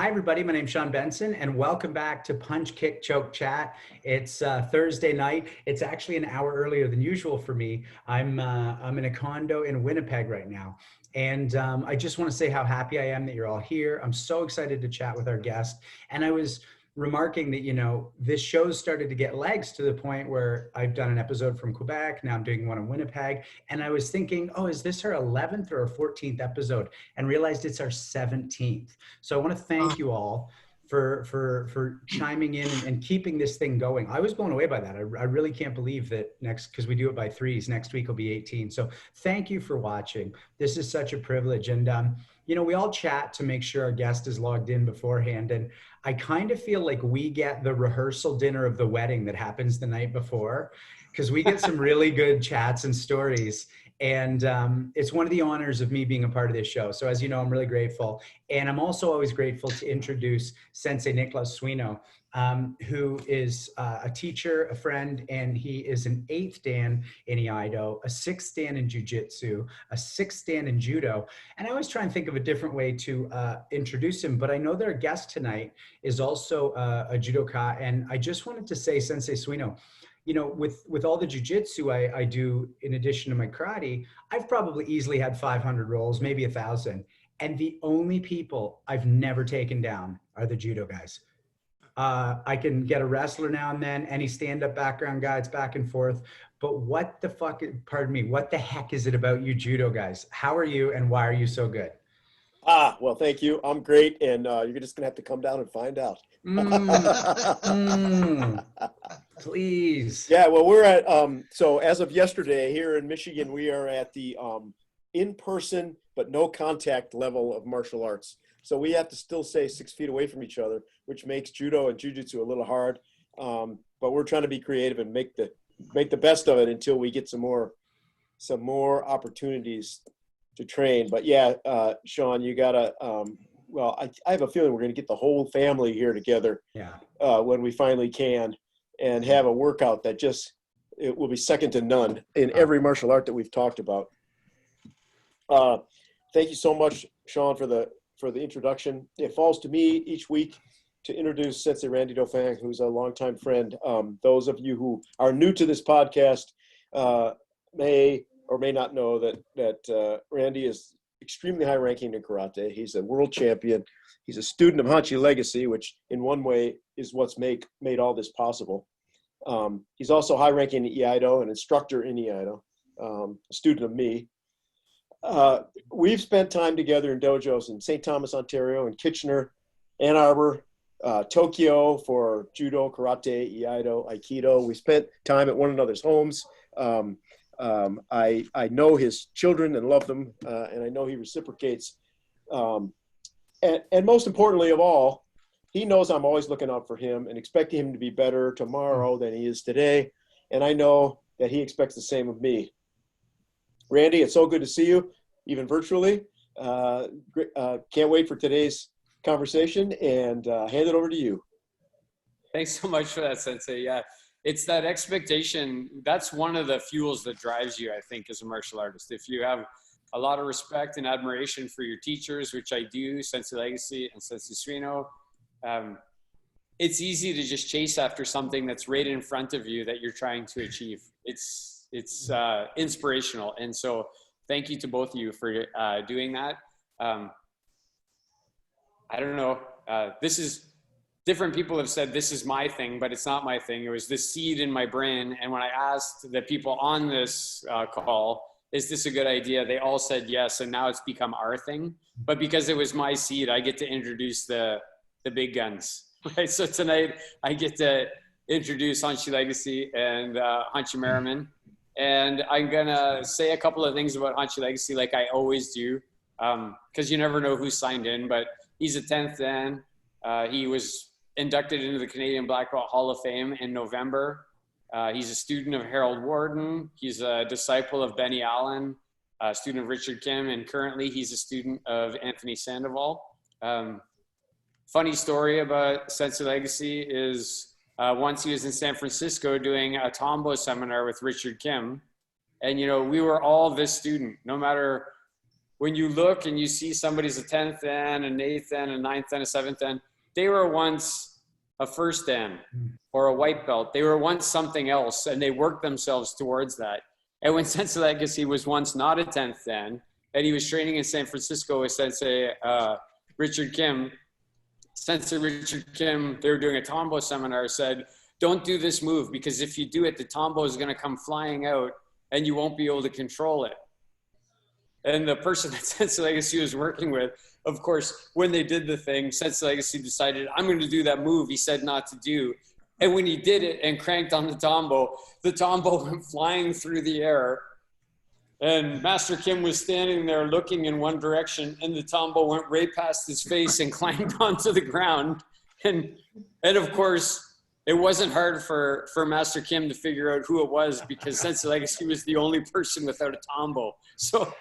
Hi, everybody. My name's Sean Benson, and welcome back to Punch, Kick, Choke, Chat. It's Thursday night. It's actually an hour earlier than usual for me. I'm in a condo in Winnipeg right now, and I just want to say how happy I am that you're all here. I'm so excited to chat with our guest, and I was remarking that this show's started to get legs to the point where I've done an episode from Quebec. Now I'm doing one in Winnipeg, and I was thinking, oh, is this our 11th or our 14th episode? And realized it's our 17th. So I want to thank you all for chiming in and keeping this thing going. I was blown away by that. I really can't believe that because we do it by threes, next week will be 18. So thank you for watching. This is such a privilege. And we all chat to make sure our guest is logged in beforehand. And I kind of feel like we get the rehearsal dinner of the wedding that happens the night before, because we get some really good chats and stories. And it's one of the honors of me being a part of this show. So as you know, I'm really grateful. And I'm also always grateful to introduce Sensei Nicholas Suino, who is a teacher, a friend, and he is an 8th Dan in Iaido, a 6th Dan in Jiu-Jitsu, a 6th Dan in Judo. And I always try and think of a different way to introduce him, but I know that our guest tonight is also a judoka. And I just wanted to say, Sensei Suino, with all the jiu-jitsu I do in addition to my karate, I've probably easily had 500 rolls, maybe 1,000. And the only people I've never taken down are the judo guys. I can get a wrestler now and then, any stand-up background guys back and forth. But what the heck is it about you judo guys? How are you and why are you so good? Well, thank you. I'm great. And you're just going to have to come down and find out. Please. Yeah, well, we're at, so as of yesterday here in Michigan, we are at the in-person but no contact level of martial arts. So we have to still stay 6 feet away from each other, which makes judo and jiu-jitsu a little hard. But we're trying to be creative and make the best of it until we get some more opportunities to train. But yeah, Sean, you gotta, I have a feeling we're going to get the whole family here together when we finally can and have a workout that it will be second to none in every martial art that we've talked about. Thank you so much, Sean, for the introduction. It falls to me each week to introduce Sensei Randy Dauphin, who's a longtime friend. Those of you who are new to this podcast may or may not know that Randy is extremely high ranking in karate. He's a world champion. He's a student of Hanshi Legacy, which in one way is what's made all this possible. He's also high ranking in Iaido, an instructor in Iaido, a student of me. We've spent time together in dojos in St. Thomas, Ontario, in Kitchener, Ann Arbor, Tokyo for judo, karate, Iaido, Aikido. We spent time at one another's homes. I know his children and love them, and I know he reciprocates. And most importantly of all, he knows I'm always looking out for him and expecting him to be better tomorrow than he is today. And I know that he expects the same of me. Randy, it's so good to see you, even virtually. Can't wait for today's conversation, and hand it over to you. Thanks so much for that, Sensei. Yeah, it's that expectation. That's one of the fuels that drives you, I think, as a martial artist. If you have a lot of respect and admiration for your teachers, which I do, Sensei Legacy and Sensei Suino, it's easy to just chase after something that's right in front of you that you're trying to achieve. It's inspirational. And so thank you to both of you for doing that. I don't know, different people have said this is my thing, but it's not my thing. It was this seed in my brain. And when I asked the people on this call, is this a good idea? They all said yes. And now it's become our thing. But because it was my seed, I get to introduce the big guns, right? So tonight I get to introduce Hanshi Legacy and Hanshi Merriman. And I'm gonna say a couple of things about Hanshi Legacy like I always do, because you never know who signed in, but he's a 10th Dan. He was inducted into the Canadian Black Belt Hall of Fame in November. He's a student of Harold Warden. He's a disciple of Benny Allen, a student of Richard Kim, and currently he's a student of Anthony Sandoval. Funny story about Sensei Legacy is once he was in San Francisco doing a Tombo seminar with Richard Kim. And, we were all this student, no matter when you look and you see somebody's a 10th Dan, an 8th Dan, a 9th Dan, a 7th Dan, they were once a first Dan or a white belt. They were once something else, and they worked themselves towards that. And when Sensei Legacy was once not a 10th Dan, and he was training in San Francisco with Sensei Richard Kim, Sensei Richard Kim, they were doing a Tombo seminar, said, don't do this move, because if you do it, the Tombo is going to come flying out and you won't be able to control it. And the person that Sensei Legacy was working with, of course, when they did the thing, Sensei Legacy decided, I'm going to do that move he said not to do. And when he did it and cranked on the Tombo went flying through the air. And Master Kim was standing there looking in one direction, and the Tombo went right past his face and clanged onto the ground. And of course, it wasn't hard for Master Kim to figure out who it was, because Sensei Legacy was the only person without a Tombo. So,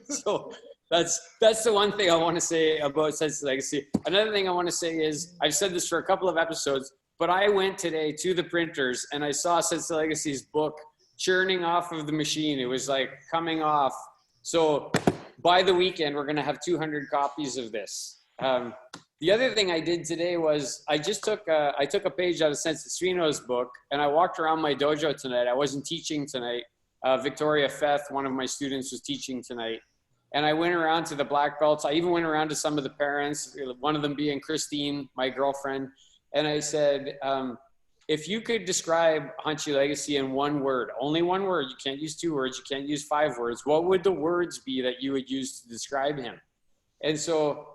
so that's the one thing I want to say about Sensei Legacy. Another thing I want to say is, I've said this for a couple of episodes, but I went today to the printers and I saw Sensei Legacy's book churning off of the machine. It was like coming off. So by the weekend, we're going to have 200 copies of this. The other thing I did today was I took a page out of Sensei Suino's book, and I walked around my dojo tonight. I wasn't teaching tonight. Victoria Feth, one of my students, was teaching tonight. And I went around to the black belts. I even went around to some of the parents, one of them being Christine, my girlfriend. And I said, if you could describe Hanshi Legacy in one word, only one word, you can't use 2 words, you can't use 5 words, what would the words be that you would use to describe him? And so,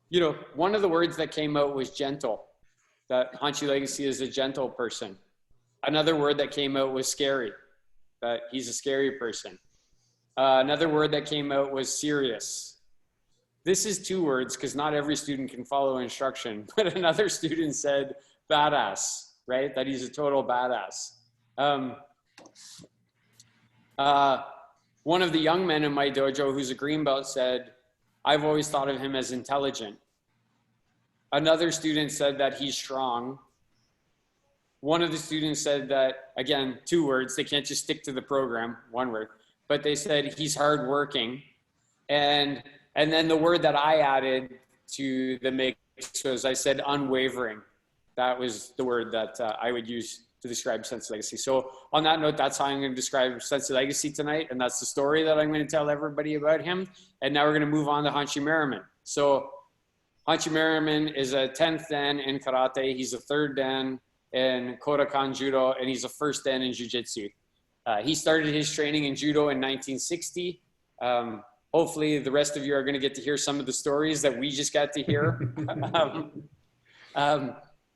you know, one of the words that came out was gentle, that Hanshi Legacy is a gentle person. Another word that came out was scary, that he's a scary person. Another word that came out was serious. This is 2 words because not every student can follow instruction, but another student said badass, right? That he's a total badass. One of the young men in my dojo who's a green belt said, I've always thought of him as intelligent. Another student said that he's strong. One of the students said that, again, 2 words, they can't just stick to the program, 1 word, but they said he's hardworking. And then the word that I added to the mix was, I said unwavering. That was the word that I would use to describe Sensei Legacy. So on that note, that's how I'm going to describe Sensei Legacy tonight. And that's the story that I'm going to tell everybody about him. And now we're going to move on to Hanshi Merriman. So Hanshi Merriman is a 10th Dan in karate. He's a 3rd Dan in Kodokan Judo, and he's a 1st Dan in Jiu-Jitsu. He started his training in Judo in 1960. Hopefully the rest of you are going to get to hear some of the stories that we just got to hear.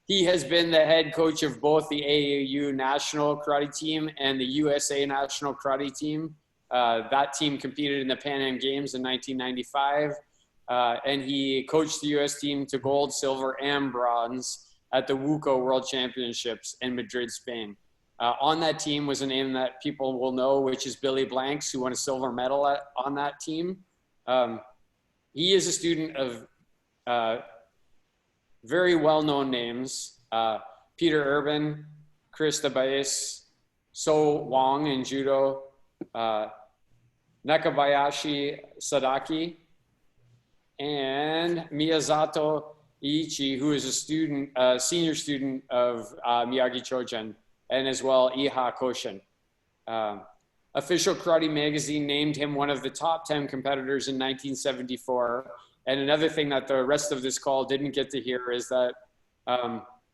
He has been the head coach of both the AAU national karate team and the USA national karate team. That team competed in the Pan Am Games in 1995. And he coached the US team to gold, silver, and bronze at the WUCO World Championships in Madrid, Spain. On that team was a name that people will know, which is Billy Blanks, who won a silver medal on that team. He is a student of very well-known names, Peter Urban, Chris Tabayas, So Wong in Judo, Nakabayashi Sadaki, and Miyazato Iichi, who is a student, senior student of Miyagi Chojen, and as well Iha Koshin. Official Karate Magazine named him one of the top 10 competitors in 1974. And another thing that the rest of this call didn't get to hear is that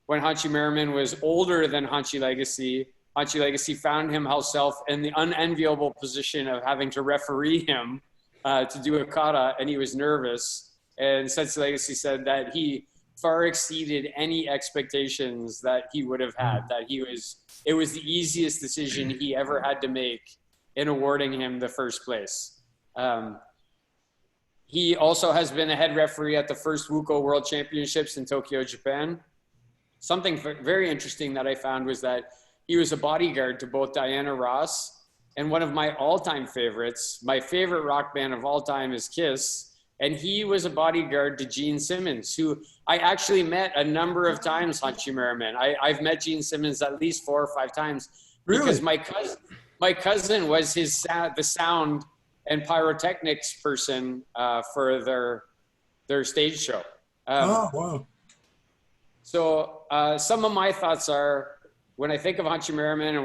when Hanshi Merriman was older than Hanshi Legacy found himself in the unenviable position of having to referee him to do a kata, and he was nervous. And Sensei Legacy said that he far exceeded any expectations that he would have had, that it was the easiest decision he ever had to make in awarding him the first place. He also has been a head referee at the first WUCO World Championships in Tokyo, Japan. Something very interesting that I found was that he was a bodyguard to both Diana Ross and one of my all-time favorites. My favorite rock band of all time is Kiss. And he was a bodyguard to Gene Simmons, who I actually met a number of times, Hanshi Merriman. I've met Gene Simmons at least 4 or 5 times. Really? Because my cousin, my cousin was the sound and pyrotechnics person for their stage show. Oh, wow. So some of my thoughts are, when I think of Hanshi Merriman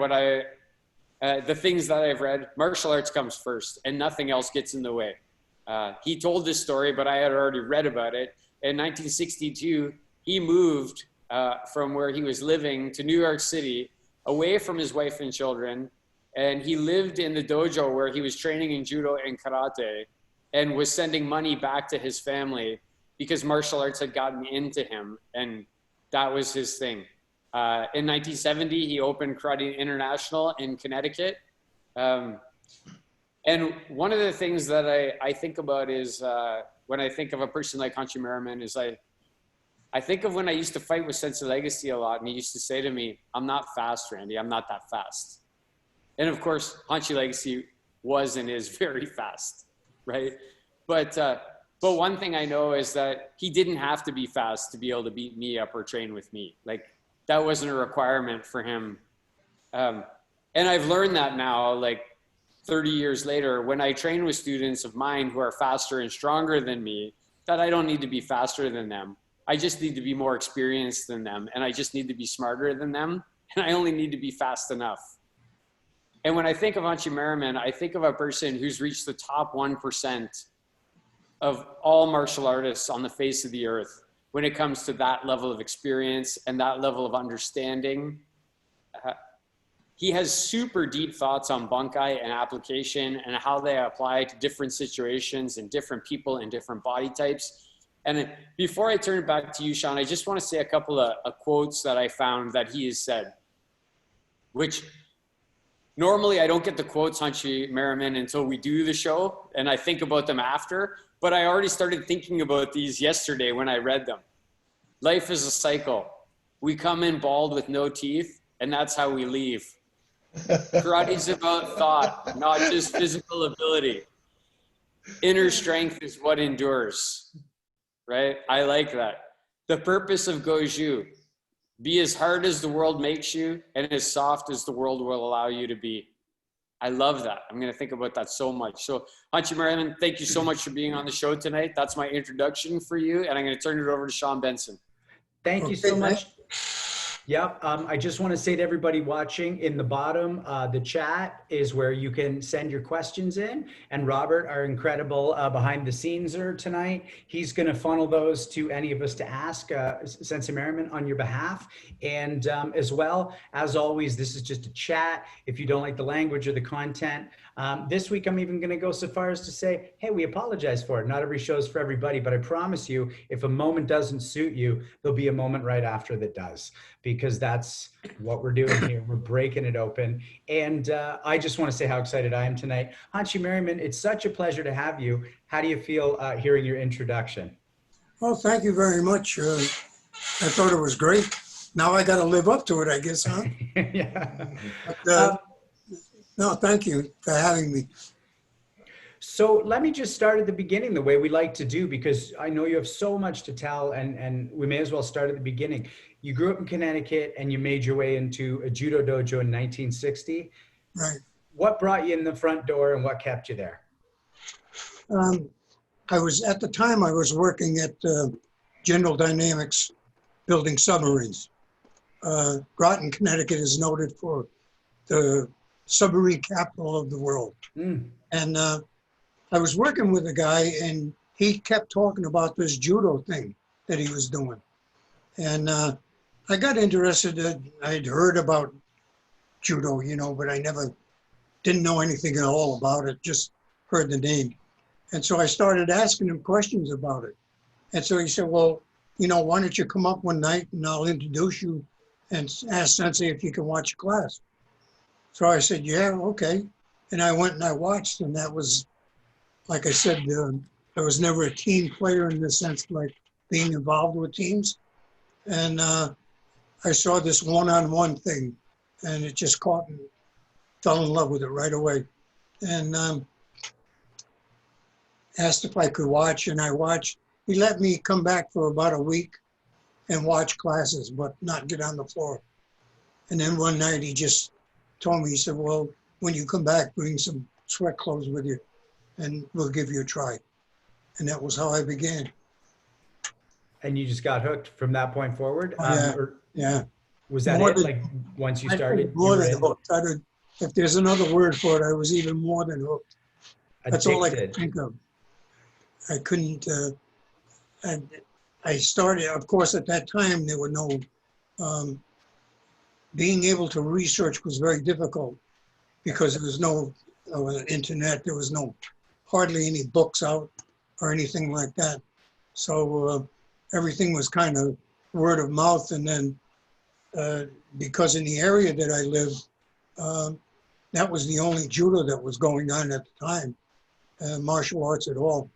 and the things that I've read, martial arts comes first and nothing else gets in the way. He told this story, but I had already read about it. In 1962, he moved from where he was living to New York City, away from his wife and children. And he lived in the dojo where he was training in judo and karate and was sending money back to his family because martial arts had gotten into him. And that was his thing. In 1970, he opened Karate International in Connecticut. And one of the things that I think about is when I think of a person like Hanshi Merriman is I think of when I used to fight with Sensei Legacy a lot, and he used to say to me, "I'm not fast, Randy. I'm not that fast." And of course, Hanshi Legacy was and is very fast, right? But one thing I know is that he didn't have to be fast to be able to beat me up or train with me. Like, that wasn't a requirement for him. And I've learned that now, like 30 years later, when I train with students of mine who are faster and stronger than me, that I don't need to be faster than them. I just need to be more experienced than them. And I just need to be smarter than them. And I only need to be fast enough. And when I think of Hanshi Merriman, I think of a person who's reached the top 1% of all martial artists on the face of the earth when it comes to that level of experience and that level of understanding. He has super deep thoughts on bunkai and application and how they apply to different situations and different people and different body types. And before I turn it back to you, Sean, I just want to say a couple of quotes that I found that he has said, which normally I don't get the quotes, Hanshi Merriman, until we do the show, and I think about them after, but I already started thinking about these yesterday when I read them. Life is a cycle. We come in bald with no teeth, and that's how we leave. Karate's about thought, not just physical ability. Inner strength is what endures, right? I like that. The purpose of Goju: be as hard as the world makes you and as soft as the world will allow you to be. I love that. I'm going to think about that so much. So, Hanshi Merriman, thank you so much for being on the show tonight. That's my introduction for you, and I'm going to turn it over to Sean Benson. Thank you so much. Yep. I just want to say to everybody watching, in the bottom, the chat is where you can send your questions in. And Robert, our incredible behind the sceneser tonight, he's going to funnel those to any of us to ask Sensei Merriman on your behalf. And as well, as always, this is just a chat. If you don't like the language or the content, this week, I'm even going to go so far as to say, hey, we apologize for it. Not every show is for everybody, but I promise you, if a moment doesn't suit you, there'll be a moment right after that does, because that's what we're doing here. We're breaking it open. And I just want to say how excited I am tonight. Hanshi Merriman, it's such a pleasure to have you. How do you feel hearing your introduction? Well, thank you very much. I thought it was great. Now I got to live up to it, I guess, huh? Yeah. But, no, thank you for having me. So let me just start at the beginning the way we like to do, because I know you have so much to tell, and we may as well start at the beginning. You grew up in Connecticut and you made your way into a judo dojo in 1960. Right. What brought you in the front door and what kept you there? At the time I was working at General Dynamics building submarines. Groton, Connecticut is noted for the submarine capital of the world. Mm. And I was working with a guy and he kept talking about this judo thing that he was doing. And I got interested. I'd heard about judo, but I didn't know anything at all about it, just heard the name. And so I started asking him questions about it. And so he said, well, why don't you come up one night and I'll introduce you and ask Sensei if you can watch a class. So I said, yeah, okay. And I went and I watched, and that was, like I said, I was never a team player in the sense like being involved with teams. And I saw this one-on-one thing, and it just caught me, fell in love with it right away. And asked if I could watch, and I watched. He let me come back for about a week and watch classes, but not get on the floor. And then one night he just told me, he said, well, when you come back, bring some sweat clothes with you and we'll give you a try. And that was how I began. And you just got hooked from that point forward? Oh, yeah, Or yeah. was that More it? than, Like once you I started, think you more were than in? hooked. If there's another word for it, I was even more than hooked. That's all I could Addicted. think of. I couldn't, and I started, of course, at that time, there were no, um, being able to research was very difficult because there was no internet, there was no, hardly any books out or anything like that. So everything was kind of word of mouth. And then because in the area that I lived, that was the only judo that was going on at the time, martial arts at all.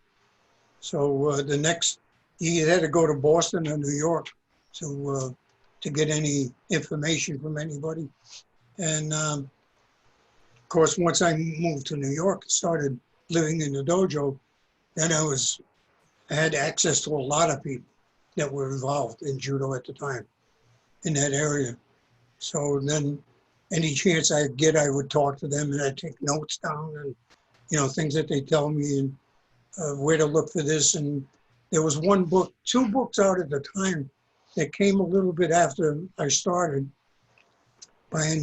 So the next, you had to go to Boston or New York to get any information from anybody. And of course, once I moved to New York and started living in the dojo, then I had access to a lot of people that were involved in judo at the time in that area. So then any chance I get, I would talk to them and I'd take notes down and, things that they tell me and where to look for this. And there was two books out at the time that came a little bit after I started by a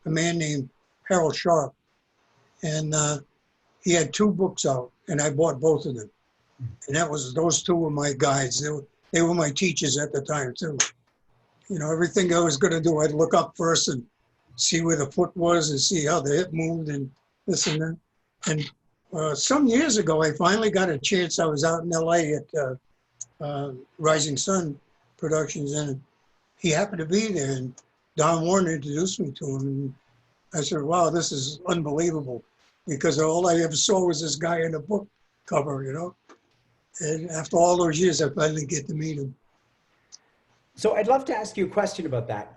man named Harold Sharp. And he had two books out and I bought both of them. And those two were my guides. They were my teachers at the time too. Everything I was going to do, I'd look up first and see where the foot was and see how the hip moved and this and that. And some years ago, I finally got a chance. I was out in LA at Rising Sun Productions, and he happened to be there. And Don Warren introduced me to him. And I said, wow, this is unbelievable, because all I ever saw was this guy in a book cover, And after all those years, I finally get to meet him. So I'd love to ask you a question about that.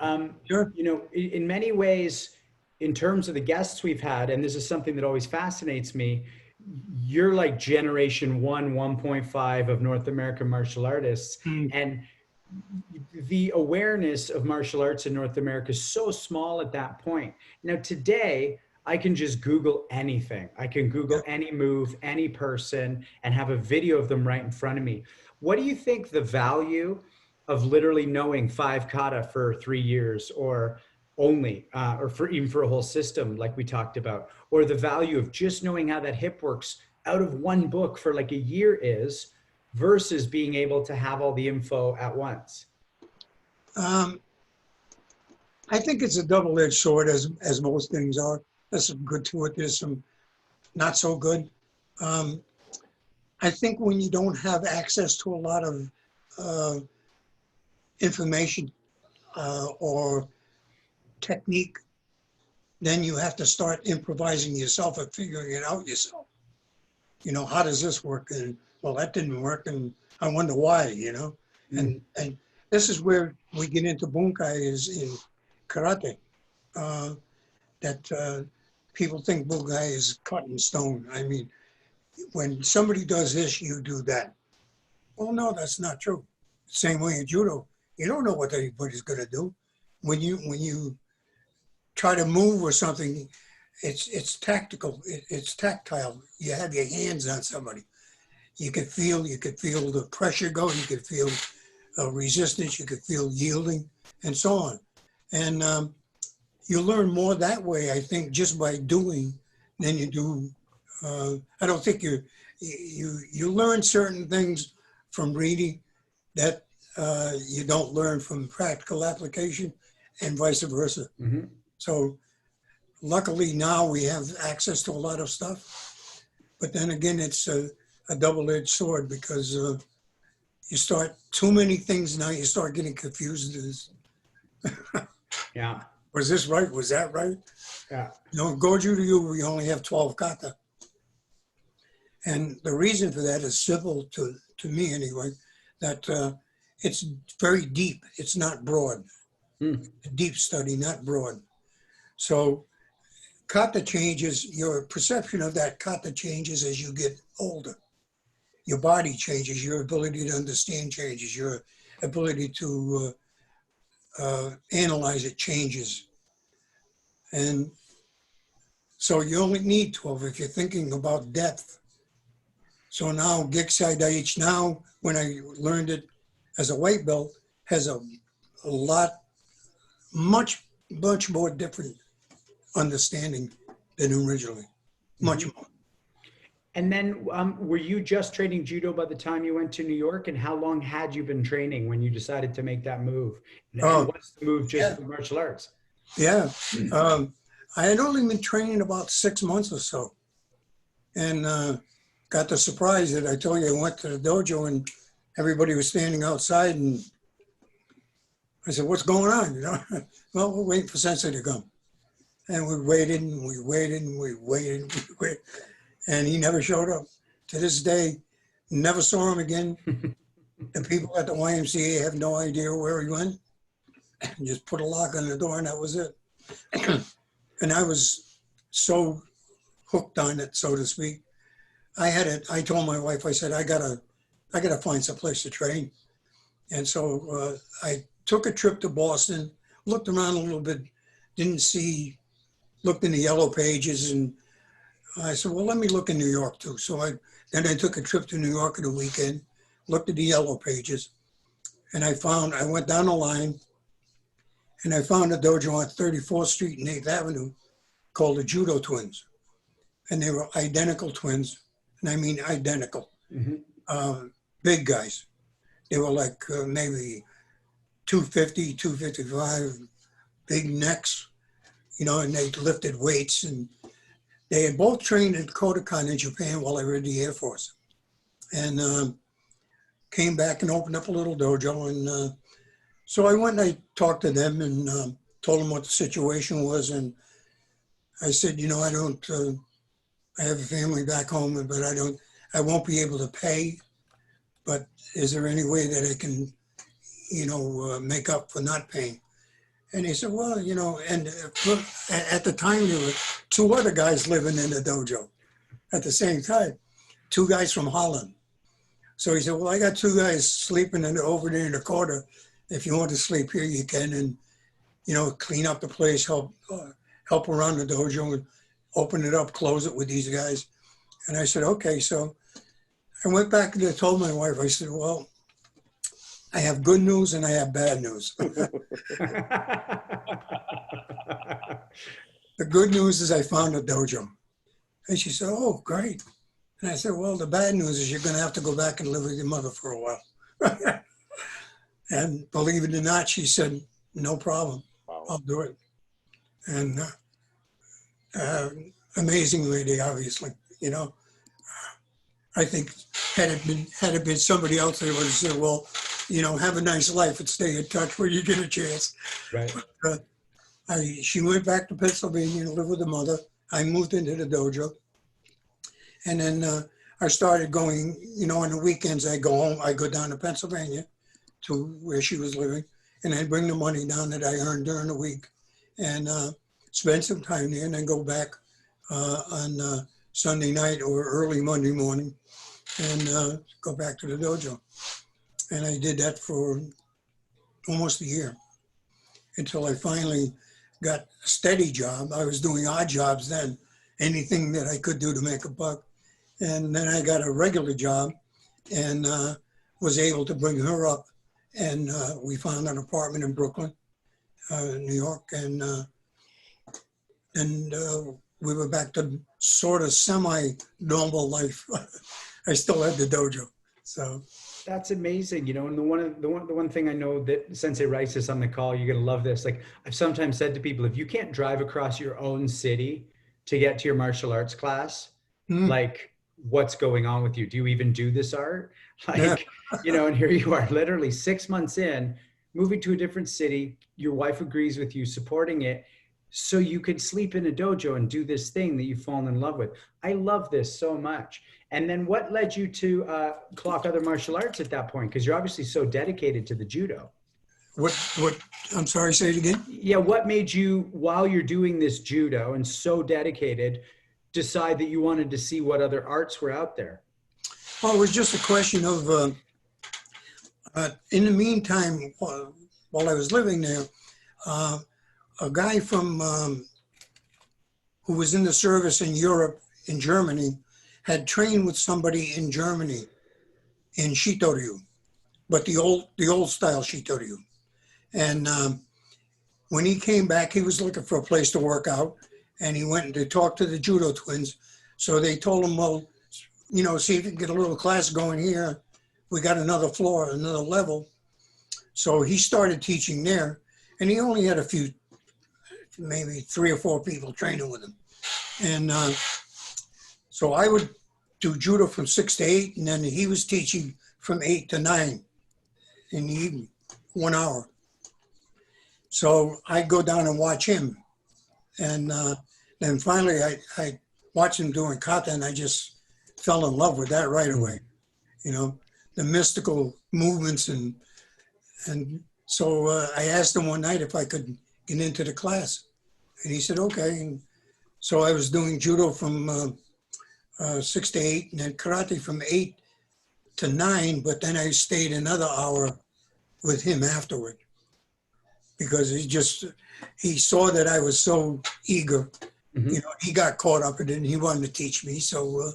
Sure. In many ways, in terms of the guests we've had, and this is something that always fascinates me, you're like generation 1.5 of North American martial artists. And the awareness of martial arts in North America is so small at that point. Now, today, I can just Google anything. I can Google any move, any person, and have a video of them right in front of me. What do you think the value of literally knowing 5 kata for 3 years, or only, or even for a whole system like we talked about, or the value of just knowing how that hip works out of one book for like a year is, versus being able to have all the info at once? I think it's a double-edged sword, as most things are. There's some good to it. There's some not so good. I think when you don't have access to a lot of information or technique, then you have to start improvising yourself and figuring it out yourself. How does this work? And well, that didn't work, and I wonder why. And this is where we get into bunkai, is in karate. That people think bunkai is cut in stone. I mean, when somebody does this, you do that. Well, no, that's not true. Same way in judo, you don't know what anybody's going to do. When you try to move or something, it's tactical. It's tactile. You have your hands on somebody. You could feel the pressure go. You could feel resistance. You could feel yielding, and so on. And you learn more that way, I think, just by doing than you do. I don't think you learn certain things from reading that you don't learn from practical application, and vice versa. Mm-hmm. So luckily now we have access to a lot of stuff, but then again, it's a double-edged sword, because you start too many things now, you start getting confused. Yeah. Was this right? Was that right? Yeah. Goju to you, we only have 12 kata. And the reason for that is simple to me anyway, that it's very deep. It's not broad. Deep study, not broad. So kata changes, your perception of that kata changes as you get older. Your body changes, your ability to understand changes, your ability to analyze it changes. And So you only need 12 if you're thinking about depth. So now gig side IH now, when I learned it as a white belt, has a lot, much more different understanding than originally, much more. And then were you just training judo by the time you went to New York? And how long had you been training when you decided to make that move? And was the move just for martial arts? Yeah. I had only been training about 6 months or so. And got the surprise that I told you I went to the dojo and everybody was standing outside. And I said, what's going on? You know, well, we're waiting for Sensei to come. And we waited and we waited and we waited and we waited. And he never showed up. To this day, never saw him again. The people at the YMCA have no idea where he went. Just put a lock on the door and that was it. And I was so hooked on it, so to speak. I told my wife, I said, I gotta find some place to train. And so I took a trip to Boston, looked around a little bit, looked in the yellow pages, and I said, well, let me look in New York too. So then I took a trip to New York at the weekend, looked at the yellow pages, and I went down the line, and I found a dojo on 34th Street and 8th Avenue called the Judo Twins. And they were identical twins, and I mean identical. Big guys. They were like maybe 250, 255, big necks, you know, and they lifted weights. And they had both trained at Kodokan in Japan while I were in the Air Force. And came back and opened up a little dojo. And so I went and I talked to them and told them what the situation was. And I said, you know, I have a family back home, but I won't be able to pay. But is there any way that I can, you know, make up for not paying? And he said, well, you know, and at the time there were 2 other guys living in the dojo at the same time, 2 guys from Holland. So he said, well, I got 2 guys sleeping over there in the corner. If you want to sleep here, you can, and, you know, clean up the place, help around the dojo and open it up, close it with these guys. And I said, okay. So I went back and I told my wife, I said, well, I have good news and I have bad news. The good news is I found a dojo. And she said, oh, great. And I said, well, the bad news is you're going to have to go back and live with your mother for a while. And believe it or not, she said, no problem. Wow. I'll do it. And amazing lady, obviously, you know. I think had it been somebody else, they would have said, well, you know, have a nice life and stay in touch when you get a chance. Right. But she went back to Pennsylvania to live with her mother. I moved into the dojo. And then I started going, you know, on the weekends I go home, I go down to Pennsylvania to where she was living, and I bring the money down that I earned during the week and spend some time there and then go back on Sunday night or early Monday morning and go back to the dojo. And I did that for almost a year until I finally got a steady job. I was doing odd jobs then, anything that I could do to make a buck. And then I got a regular job and was able to bring her up. And we found an apartment in Brooklyn, New York. And we were back to sort of semi-normal life. I still had the dojo, so. That's amazing, you know. And the one thing I know that Sensei Rice is on the call, you're gonna love this. Like I've sometimes said to people, if you can't drive across your own city to get to your martial arts class, like what's going on with you? Do you even do this art? Like, you know, and here you are, literally 6 months in, moving to a different city. Your wife agrees with you, supporting it, so you could sleep in a dojo and do this thing that you've fallen in love with. I love this so much. And then what led you to clock other martial arts at that point? Because you're obviously so dedicated to the judo. What, I'm sorry, say it again? Yeah, what made you, while you're doing this judo and so dedicated, decide that you wanted to see what other arts were out there? Well, it was just a question of, in the meantime, while I was living there, a guy from who was in the service in Europe, in Germany, had trained with somebody in Germany in Shitoryu, but the old style Shitoryu. And when he came back, he was looking for a place to work out, and he went to talk to the judo twins. So they told him, well, you know, see if you can get a little class going here. We got another floor, another level. So he started teaching there, and he only had a few, maybe 3 or 4 people training with him. And so I would do judo from 6 to 8, and then he was teaching from 8 to 9 in the evening, 1 hour. So I'd go down and watch him. And then finally I watched him doing kata, and I just fell in love with that right away. You know, the mystical movements. And so I asked him one night if I could get into the class. And he said, okay. And so I was doing judo from 6 to 8, and then karate from 8 to 9, but then I stayed another hour with him afterward, because he saw that I was so eager. Mm-hmm. You know, he got caught up in it and he wanted to teach me. So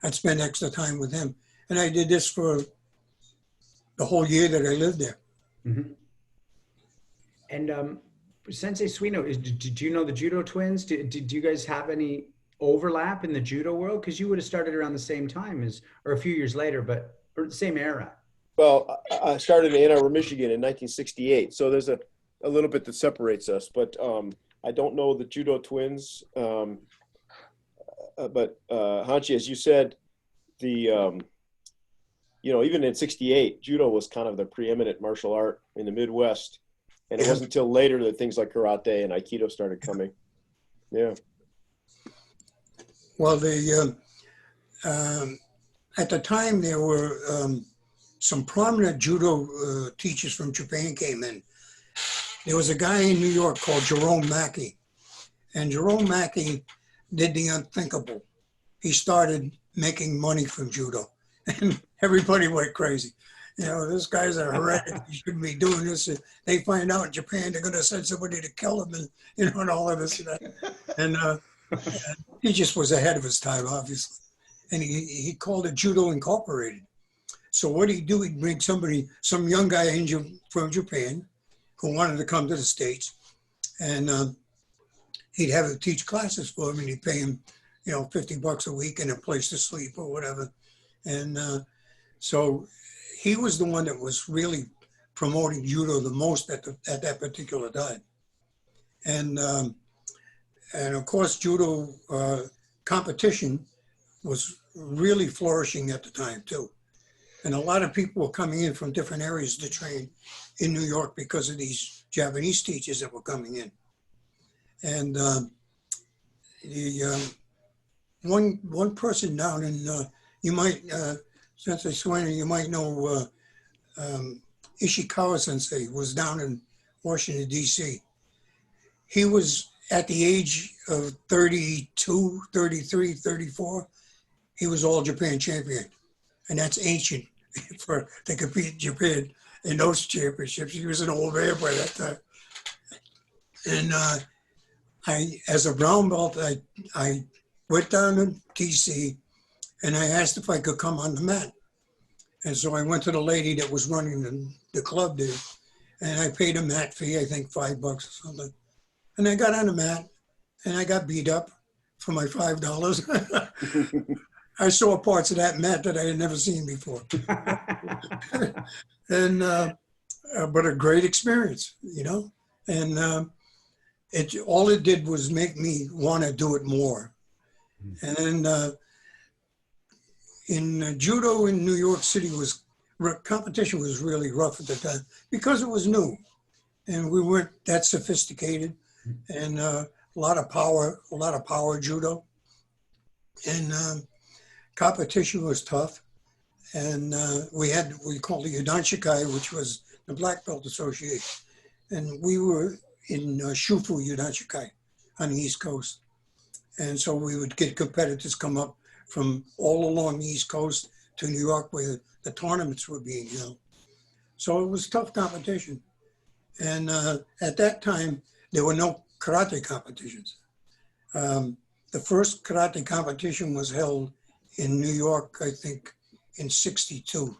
I'd spend extra time with him. And I did this for the whole year that I lived there. Mm-hmm. And Sensei Suino, did you know the judo twins? Did you guys have any overlap in the judo world? Because you would have started around the same time or a few years later, or the same era. Well, I started in Ann Arbor, Michigan in 1968. So there's a little bit that separates us, but I don't know the judo twins. But Hanshi, as you said, you know, even in 68, judo was kind of the preeminent martial art in the Midwest. And it wasn't until later that things like karate and aikido started coming. Yeah. Well, at the time there were some prominent judo teachers from Japan came in. There was a guy in New York called Jerome Mackey, and Jerome Mackey did the unthinkable. He started making money from judo, and everybody went crazy. You know, this guy's a heretic. He shouldn't be doing this. And they find out in Japan, they're going to send somebody to kill him, and you know, and all of this and that. And he just was ahead of his time, obviously. And he called it Judo Incorporated. So what he'd do, he'd bring some young guy from Japan who wanted to come to the States, and he'd have him teach classes for him, and he'd pay him, you know, $50 a week and a place to sleep or whatever. And so he was the one that was really promoting judo the most at that particular time. And of course, judo competition was really flourishing at the time too. And a lot of people were coming in from different areas to train in New York because of these Japanese teachers that were coming in. And one person down in, you might, Sensei Suino, you might know Ishikawa Sensei was down in Washington, D.C. He was at the age of 32, 33, 34. He was all Japan champion. And that's ancient to compete in Japan in those championships. He was an old man by that time. And as a brown belt, I went down to DC and I asked if I could come on the mat. And so I went to the lady that was running the club there, and I paid a mat fee, I think $5 or something. And I got on the mat and I got beat up for my $5. I saw parts of that mat that I had never seen before. And, but a great experience, you know? And all it did was make me want to do it more. And then in judo in New York City competition was really rough at the time because it was new and we weren't that sophisticated, and a lot of power judo, and competition was tough. And we called the Yudanshikai, which was the Black Belt Association. And we were in Shufu Yudanshikai on the East Coast. And so we would get competitors come up from all along the East Coast to New York where the tournaments were being held. So it was tough competition. And at that time, there were no karate competitions. The first karate competition was held in New York, I think, in '62.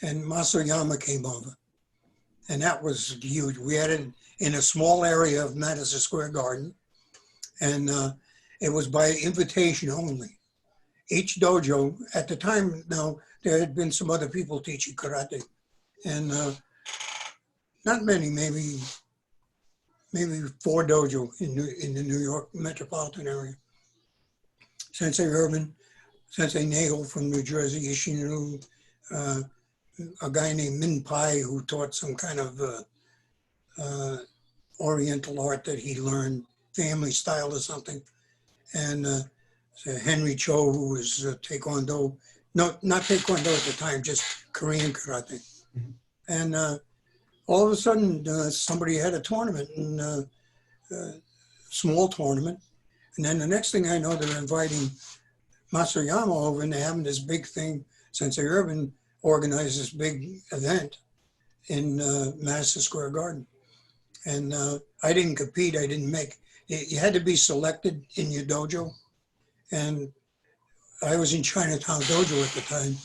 And Masayama came over. And that was huge. We had it in a small area of Madison Square Garden. And it was by invitation only. Each dojo, at the time, now, there had been some other people teaching karate. And not many, maybe 4 dojo in the New York metropolitan area. Sensei Urban, Sensei Nagel from New Jersey, Ishinu, a guy named Min Pai who taught some kind of Oriental art that he learned, family style or something. And Henry Cho, who was Taekwondo, no, not Taekwondo at the time, just Korean karate. Mhm. And all of a sudden, somebody had a tournament, and small tournament. And then the next thing I know, they're inviting Masayama over, and they're having this big thing. Sensei Urban organized this big event in Madison Square Garden. And I didn't compete. I didn't make it. You had to be selected in your dojo. And I was in Chinatown Dojo at the time.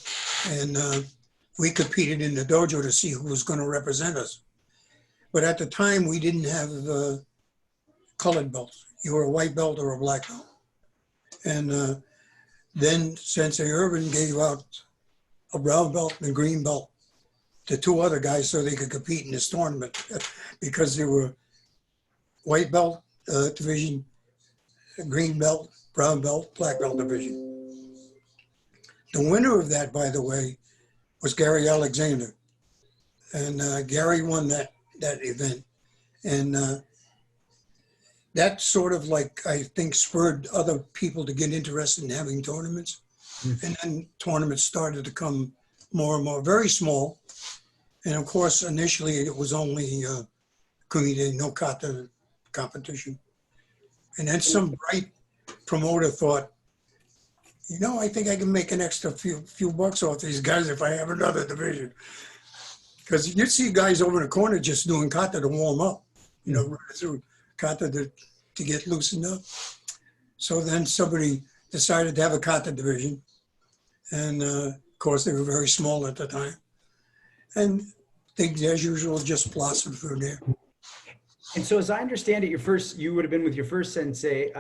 And we competed in the dojo to see who was going to represent us. But at the time, we didn't have colored belts. You were a white belt or a black belt. And then Sensei Urban gave out a brown belt and a green belt to 2 other guys so they could compete in this tournament because they were white belt division, green belt, brown belt, black belt division. The winner of that, by the way, was Gary Alexander. And Gary won that event. And that sort of like, I think, spurred other people to get interested in having tournaments. Mm. And then tournaments started to come more and more, very small. And of course, initially it was only Kumite no Kata competition. And then some bright promoter thought, you know, I think I can make an extra few bucks off these guys if I have another division. Because you'd see guys over in the corner just doing kata to warm up, you know, right through kata to get loosened up. So then somebody decided to have a kata division. And of course, they were very small at the time. And things, as usual, just blossomed from there. And so as I understand it, you would have been with your first sensei,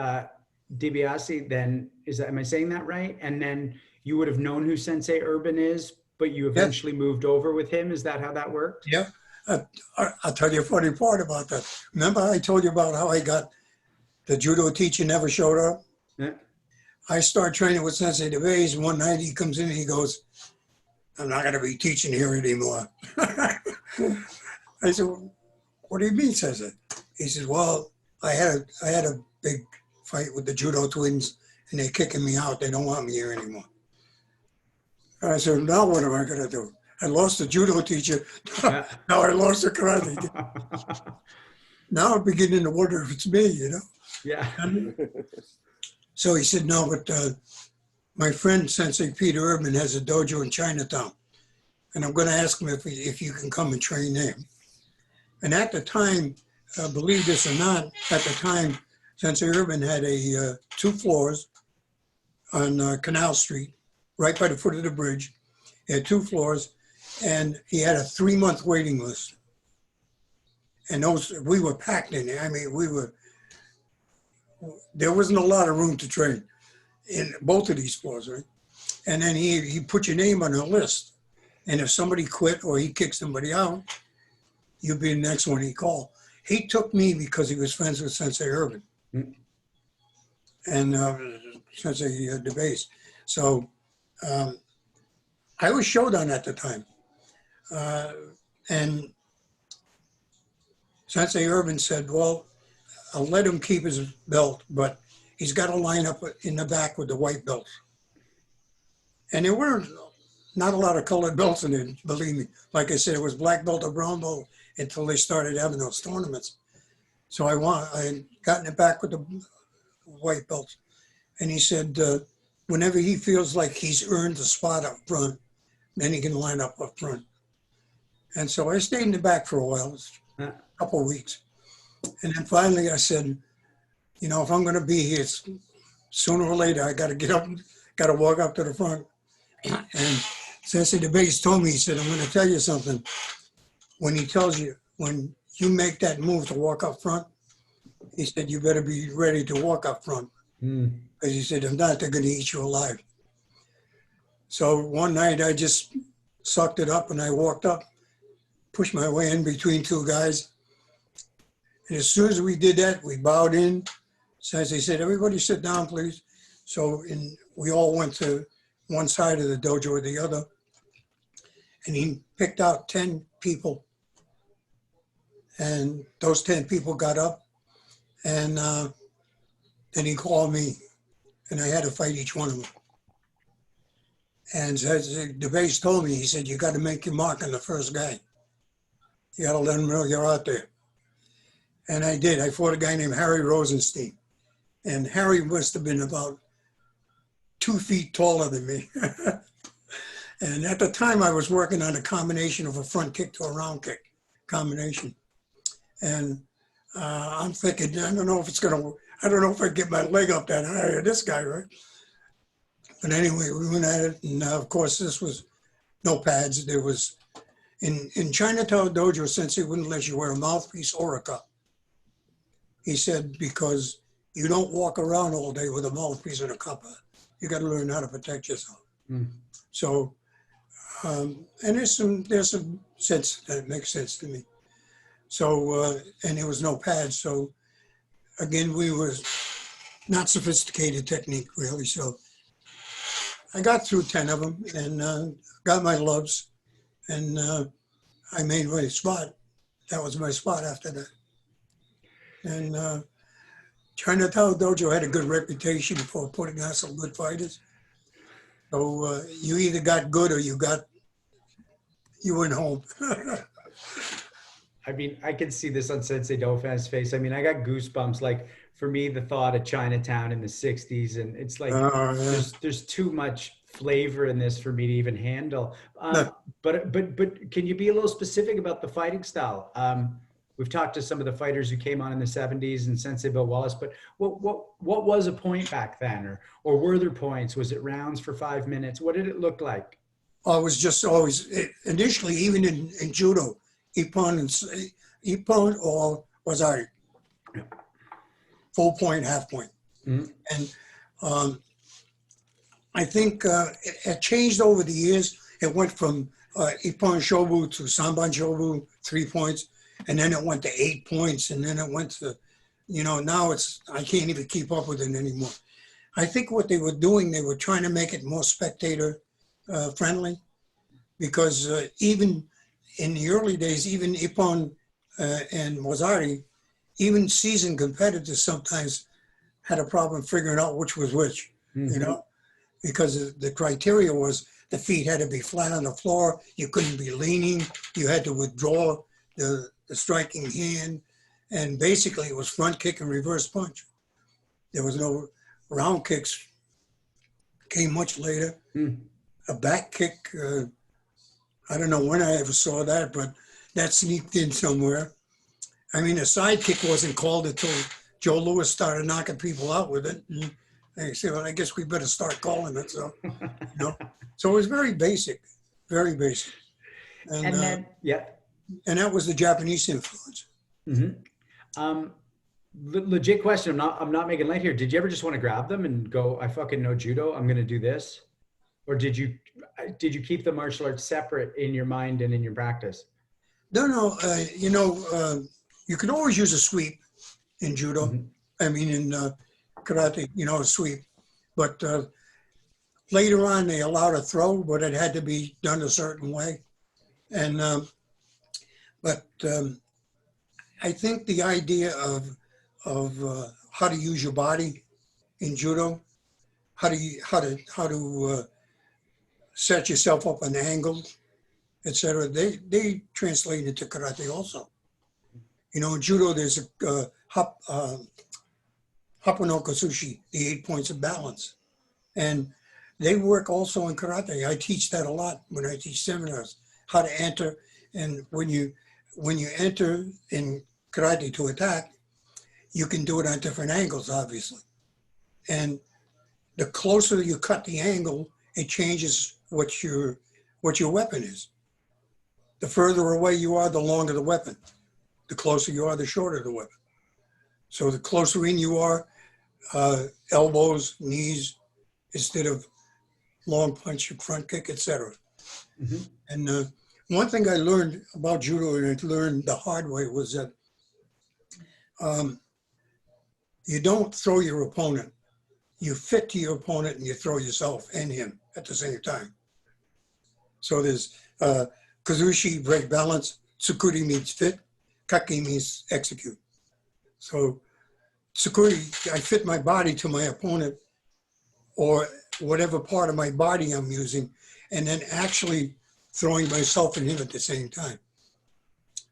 DiBiase, then, am I saying that right? And then you would have known who Sensei Urban is, but you eventually moved over with him. Is that how that worked? Yeah. I'll tell you a funny part about that. Remember I told you about how I got the judo teacher never showed up? Yeah. I start training with Sensei DeVays, and one night he comes in and he goes, I'm not going to be teaching here anymore. I said, what do you mean, Sensei? He says, well, I had a big fight with the judo twins, and they're kicking me out. They don't want me here anymore. I said, now what am I going to do? I lost the judo teacher. Yeah. Now I lost the karate teacher. Now I'm beginning to wonder if it's me, you know? Yeah. So he said, no, but my friend Sensei Peter Urban has a dojo in Chinatown. And I'm going to ask him if you can come and train him. And at the time, believe this or not, at the time, Sensei Urban had 2 floors on Canal Street, right by the foot of the bridge. He had 2 floors, and he had a 3-month waiting list. And we were packed in there. I mean, there wasn't a lot of room to train in both of these floors, right? And then he put your name on a list. And if somebody quit or he kicked somebody out, you'd be the next one he called. He took me because he was friends with Sensei Urban and Sensei DeBase. So I was Shodan at the time. And Sensei Urban said, well, I'll let him keep his belt, but he's got to line up in the back with the white belts. And there were not a lot of colored belts in it, believe me. Like I said, it was black belt or brown belt until they started having those tournaments. So I got in the back with the white belts. And he said, whenever he feels like he's earned the spot up front, then he can line up front. And so I stayed in the back for a while, a couple of weeks. And then finally I said, you know, if I'm going to be here, sooner or later, I got to get up, got to walk up to the front. And Sensei DeBase told me, he said, I'm going to tell you something. When he tells you, when you make that move to walk up front, he said, you better be ready to walk up front. Because he said, if not, they're going to eat you alive. So one night I just sucked it up and I walked up, pushed my way in between two guys. And as soon as we did that, we bowed in. Sensei said, everybody sit down, please. So we all went to one side of the dojo or the other. And he picked out 10 people. And those 10 people got up. And then he called me. And I had to fight each one of them. And the base told me, he said, you got to make your mark on the first guy. You got to let him know you're out there. And I did. I fought a guy named Harry Rosenstein. And Harry must have been about 2 feet taller than me. And at the time I was working on a combination of a front kick to a round kick combination. And I'm thinking, I don't know if I get my leg up that high or this guy, right? But anyway, we went at it. And of course, this was no pads. There was, in Chinatown Dojo, Sensei wouldn't let you wear a mouthpiece or a cup. He said, because you don't walk around all day with a mouthpiece and a cup. You got to learn how to protect yourself. So, and there's some sense that makes sense to me. So, and there was no pads. So again, we were not sophisticated technique really. So I got through 10 of them and got my loves, and I made my spot. That was my spot after that. And Chinatown Dojo had a good reputation for putting out some good fighters. So you either got good or you went home. I mean, I can see this on Sensei Dauphin's face. I mean, I got goosebumps. Like, for me, the thought of Chinatown in the 60s, and it's like, there's too much flavor in this for me to even handle. But can you be a little specific about the fighting style? We've talked to some of the fighters who came on in the 70s and Sensei Bill Wallace, but what was a point back then? Or were there points? Was it rounds for 5 minutes? What did it look like? Oh, it was just always, initially, even in judo, Ippon or Wazari. Full point, half point. And I think it changed over the years. It went from Ippon Shobu to Sanban Shobu, 3 points. And then it went to 8 points. And then it went to, now I can't even keep up with it anymore. I think what they were doing, they were trying to make it more spectator friendly, because even in the early days, even Ippon and Wazari, even seasoned competitors sometimes had a problem figuring out which was which, because the criteria was the feet had to be flat on the floor. You couldn't be leaning. You had to withdraw the striking hand. And basically it was front kick and reverse punch. There was no round kicks, came much later. A back kick, I don't know when I ever saw that, but that sneaked in somewhere. I mean, a side kick wasn't called until Joe Louis started knocking people out with it. And they said, well, I guess we better start calling it. So, So it was very basic, very basic. And then, and that was the Japanese influence. Legit question. I'm not making light here. Did you ever just want to grab them and go, I fucking know judo, I'm going to do this? Or did you keep the martial arts separate in your mind and in your practice? No. You can always use a sweep in judo. I mean, in karate, a sweep. But later on, they allowed a throw, but it had to be done a certain way. And I think the idea of how to use your body in judo, how to set yourself up an angle, etc. They translate into karate also. In judo, there's a Hapano Kosushi, the 8 points of balance. And they work also in karate. I teach that a lot when I teach seminars, how to enter. And when you enter in karate to attack, you can do it on different angles, obviously. And the closer you cut the angle, it changes what your weapon is. The further away you are, the longer the weapon. The closer you are, the shorter the weapon. So the closer in you are, elbows, knees, instead of long punch, front kick, etc. Mm-hmm. And one thing I learned about judo, and I learned the hard way, was that you don't throw your opponent. You fit to your opponent and you throw yourself and him at the same time. So there's kazushi, break balance, tsukuri means fit, kaki means execute. So tsukuri, I fit my body to my opponent or whatever part of my body I'm using, and then actually throwing myself and him at the same time.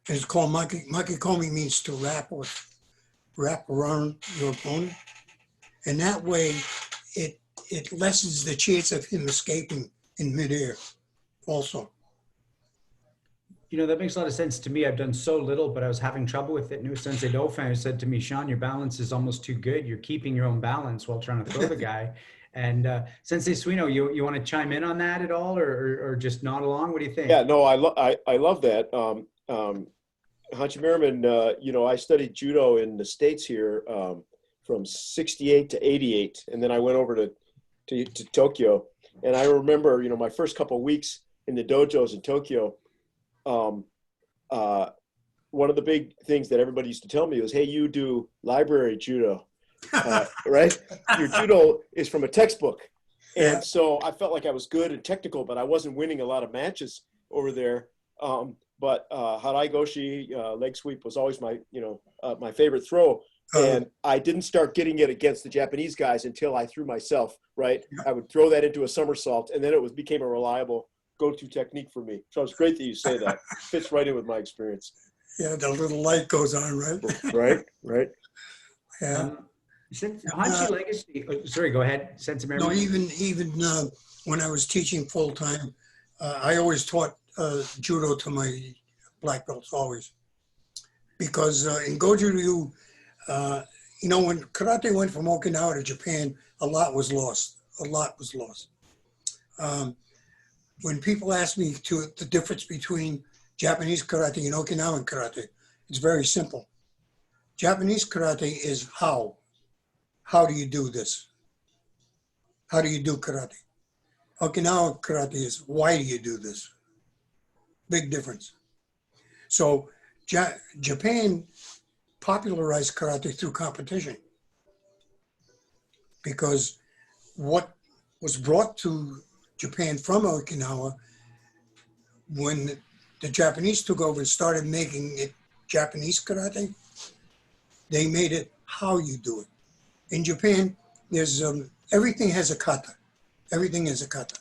And it's called makikomi, means to wrap around your opponent. And that way it lessens the chance of him escaping in midair also. You know, that makes a lot of sense to me. I've done so little, but I was having trouble with it. New Sensei Dauphin who said to me, Sean, your balance is almost too good. You're keeping your own balance while trying to throw the guy. And Sensei Suino, you want to chime in on that at all, or just nod along? What do you think? Yeah, no, I love that. Hanshi Merriman, I studied judo in the States here from 68 to 88. And then I went over to Tokyo. And I remember, my first couple of weeks in the dojos in Tokyo, one of the big things that everybody used to tell me was, hey, you do library judo, right? Your judo is from a textbook. And so I felt like I was good and technical, but I wasn't winning a lot of matches over there. But harai goshi, leg sweep was always my favorite throw. And I didn't start getting it against the Japanese guys until I threw myself, right? I would throw that into a somersault, and then it became a reliable go-to technique for me. So it's great that you say that. Fits right in with my experience. Yeah, the little light goes on, right? Right. Yeah. Hanshi Legacy. Sorry, go ahead, Sensei Merriman. No, even when I was teaching full time, I always taught judo to my black belts, always, because in Goju-ryu, when karate went from Okinawa to Japan, a lot was lost. When people ask me the difference between Japanese karate and Okinawan karate, it's very simple. Japanese karate is how. How do you do this? How do you do karate? Okinawa karate is why do you do this? Big difference. So Japan popularized karate through competition, because what was brought to Japan from Okinawa, when the Japanese took over and started making it Japanese karate, they made it how you do it. In Japan, there's everything has a kata. Everything is a kata.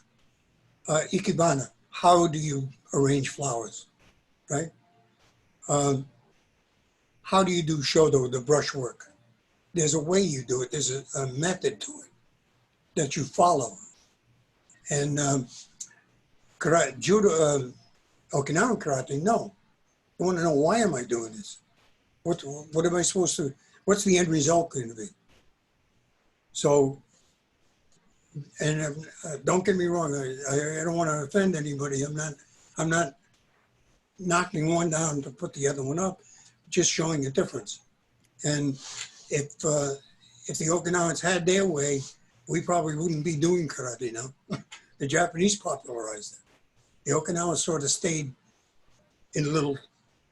Ikebana, how do you arrange flowers, right? How do you do shodo, the brushwork? There's a way you do it. There's a method to it that you follow. And karate, judo, Okinawan karate, no. I want to know, why am I doing this? What am I supposed to, what's the end result going to be? So, and don't get me wrong, I don't want to offend anybody. I'm not knocking one down to put the other one up, just showing a difference. And if the Okinawans had their way, we probably wouldn't be doing karate now. The Japanese popularized it. The Okinawans sort of stayed in little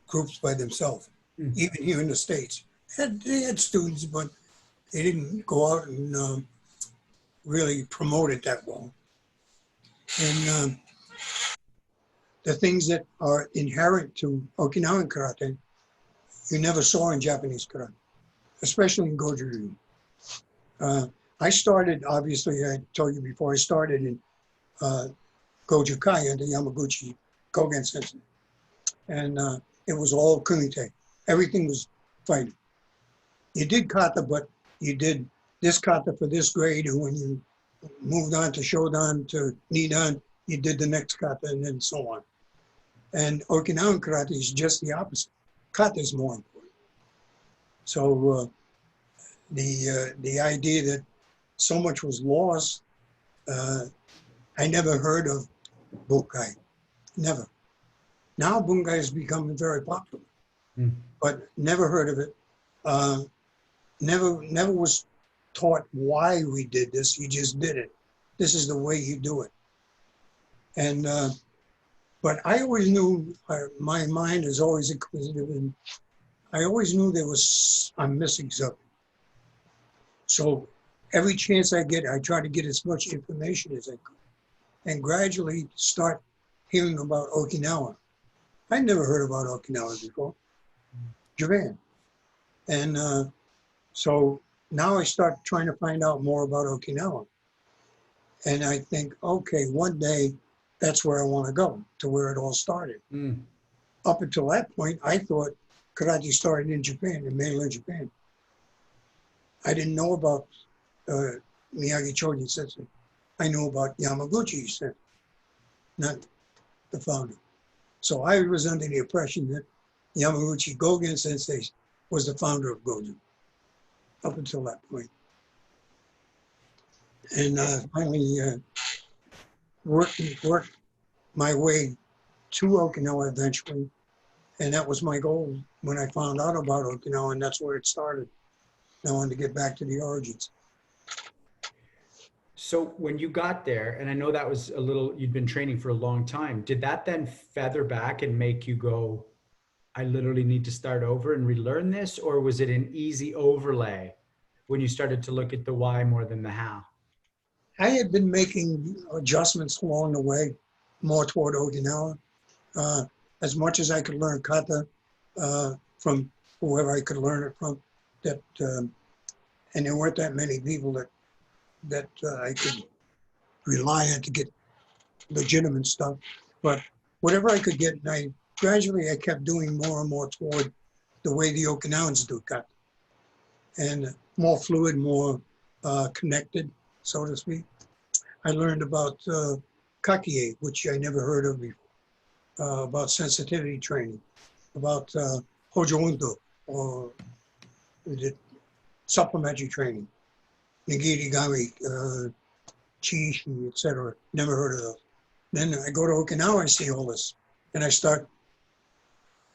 groups by themselves, even here in the States. They had students, but they didn't go out and really promote it that well. And the things that are inherent to Okinawan karate, you never saw in Japanese karate, especially in Goju-ryu. I started, obviously, I told you before, I started in Goju-kai under Yamaguchi Kogen Sensei. And it was all kumite. Everything was fighting. You did kata, but you did this kata for this grade, and when you moved on to shodan to nidan, you did the next kata, and then so on. And Okinawan karate is just the opposite. Kata is more important. So the idea that so much was lost. I never heard of Bunkai, never. Now Bunkai is becoming very popular, but never heard of it. Never was taught why we did this. You just did it. This is the way you do it. And but I always knew, my mind is always inquisitive, and I always knew I'm missing something. So every chance I get, I try to get as much information as I could, and gradually start hearing about Okinawa. I never heard about Okinawa before, Japan. And so now I start trying to find out more about Okinawa. And I think, okay, one day that's where I want to go, to where it all started. Up until that point, I thought karate started in Japan, in mainland Japan. I didn't know about Miyagi Chojin Sensei. I knew about Yamaguchi Sensei, not the founder. So I was under the impression that Yamaguchi Gogen Sensei was the founder of Goju, up until that point. And finally worked my way to Okinawa eventually. And that was my goal when I found out about Okinawa, and that's where it started. I wanted to get back to the origins. So when you got there, and I know that was you'd been training for a long time, did that then feather back and make you go, I literally need to start over and relearn this? Or was it an easy overlay when you started to look at the why more than the how? I had been making adjustments along the way, more toward Okinawa. As much as I could learn kata from whoever I could learn it from, and there weren't that many people that I could rely on to get legitimate stuff. But whatever I could get, and I kept doing more and more toward the way the Okinawans do kata, and more fluid, more connected, so to speak. I learned about kakie, which I never heard of before, about sensitivity training, about hojo undo, or supplementary training, nigiri gami, chi, etc. Never heard of those. Then I go to Okinawa, I see all this, and I start.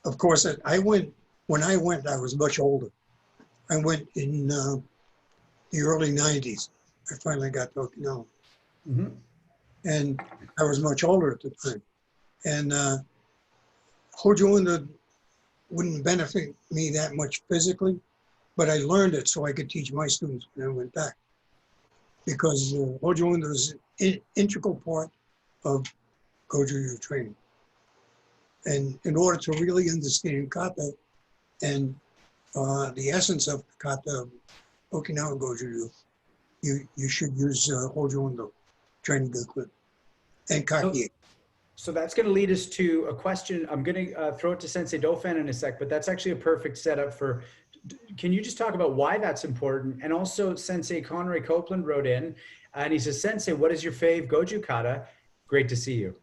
Of course, when I went, I was much older. I went in the early 90s. I finally got to Okinawa. And I was much older at the time. And Hojo Undo wouldn't benefit me that much physically, but I learned it so I could teach my students when I went back. Because Hojo Undo is an integral part of Goju-ryu training. And in order to really understand kata and the essence of kata, Okinawa Goju-ryu, you should use Hojo Undo training equipment and kakie. So that's going to lead us to a question. I'm going to throw it to Sensei Dauphin in a sec, but that's actually a perfect setup for, can you just talk about why that's important? And also Sensei Conroy Copeland wrote in and he says, Sensei, what is your fave Goju kata? Great to see you.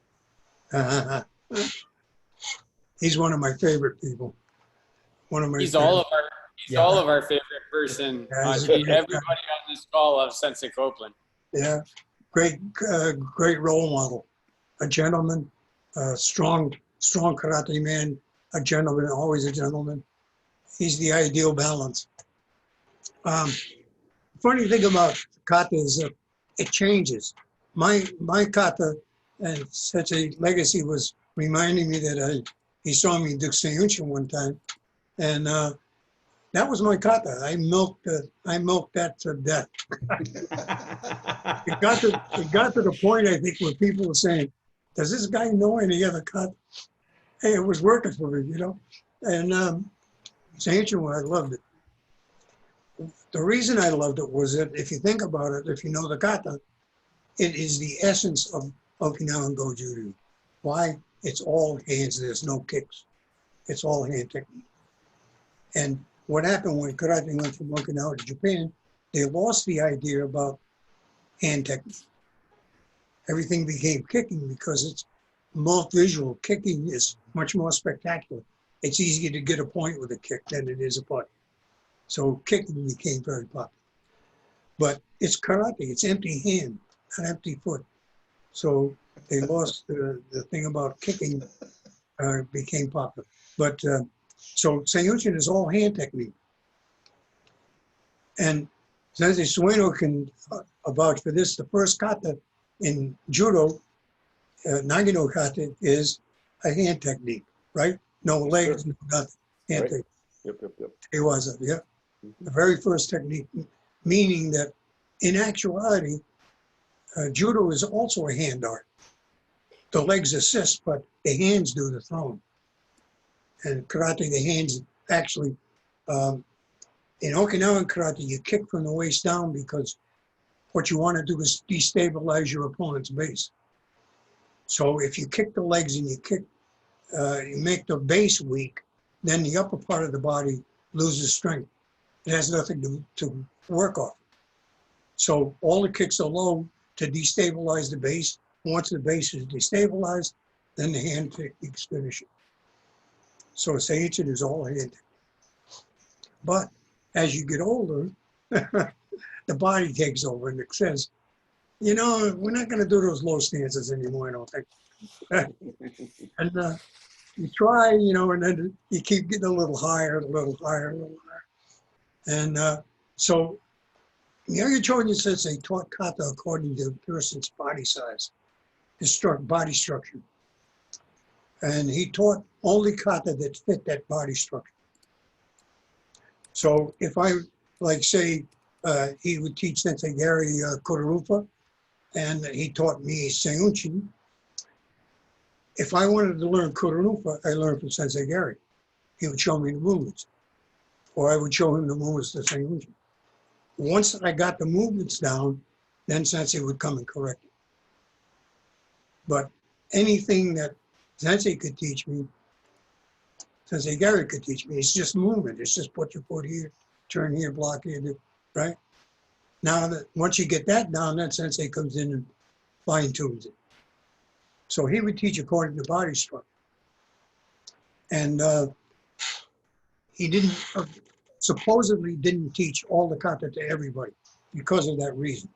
He's one of my favorite people. He's all of our favorite person. Everybody on this call loves Sensei Copeland. Yeah, great role model. A gentleman, strong karate man, a gentleman, always a gentleman. He's the ideal balance. Funny thing about kata is that it changes. My kata and such a legacy was reminding me that he saw me do Seiyunchin one time, and that was my kata. I milked that to death. It got to the point, I think, where people were saying, does this guy know any other kata? Hey, it was working for me, you know? And Seiyunchin, I loved it. The reason I loved it was that if you think about it, if you know the kata, it is the essence of Okinawan Goju-ryu. Why? It's all hands, there's no kicks. It's all hand technique. And what happened when karate went from Okinawa to Japan, they lost the idea about hand technique. Everything became kicking because it's more visual. Kicking is much more spectacular. It's easier to get a point with a kick than it is a punch. So kicking became very popular. But it's karate, it's empty hand, not empty foot. So they lost the thing about kicking, became popular. But so Seiyunchin is all hand technique. And Sensei Sueno can vouch for this. The first kata in judo, Nagino kata, is a hand technique, right? No legs, no nothing. Hand technique. Yep. It was, yeah. The very first technique, meaning that in actuality, judo is also a hand art. The legs assist, but the hands do the throwing. And karate, the hands actually, in Okinawan karate, you kick from the waist down because what you want to do is destabilize your opponent's base. So if you kick the legs and you make the base weak, then the upper part of the body loses strength. It has nothing to work off. So all the kicks are low to destabilize the base. Once the base is destabilized, then the hand techniques finish it. So Seiyunchin is all hand. But as you get older, the body takes over and it says, you know, we're not going to do those low stances anymore, I don't think. And you try, you know, and then you keep getting a little higher, a little higher, a little higher. And so Miyagi Chonin says they taught kata according to the person's body size, his body structure. And he taught only kata that fit that body structure. So if I, like say, he would teach Sensei Gary Kodarupa, and he taught me Seiyunchin. If I wanted to learn Kodarupa, I learned from Sensei Gary. He would show me the movements, or I would show him the movements to Seiyunchin. Once I got the movements down, then Sensei would come and correct it. But anything that Sensei could teach me, Sensei Gary could teach me. It's just movement. It's just put your foot here, turn here, block here, right? Now, that once you get that down, then Sensei comes in and fine tunes it. So he would teach according to body structure. And he didn't, supposedly didn't teach all the kata to everybody because of that reason.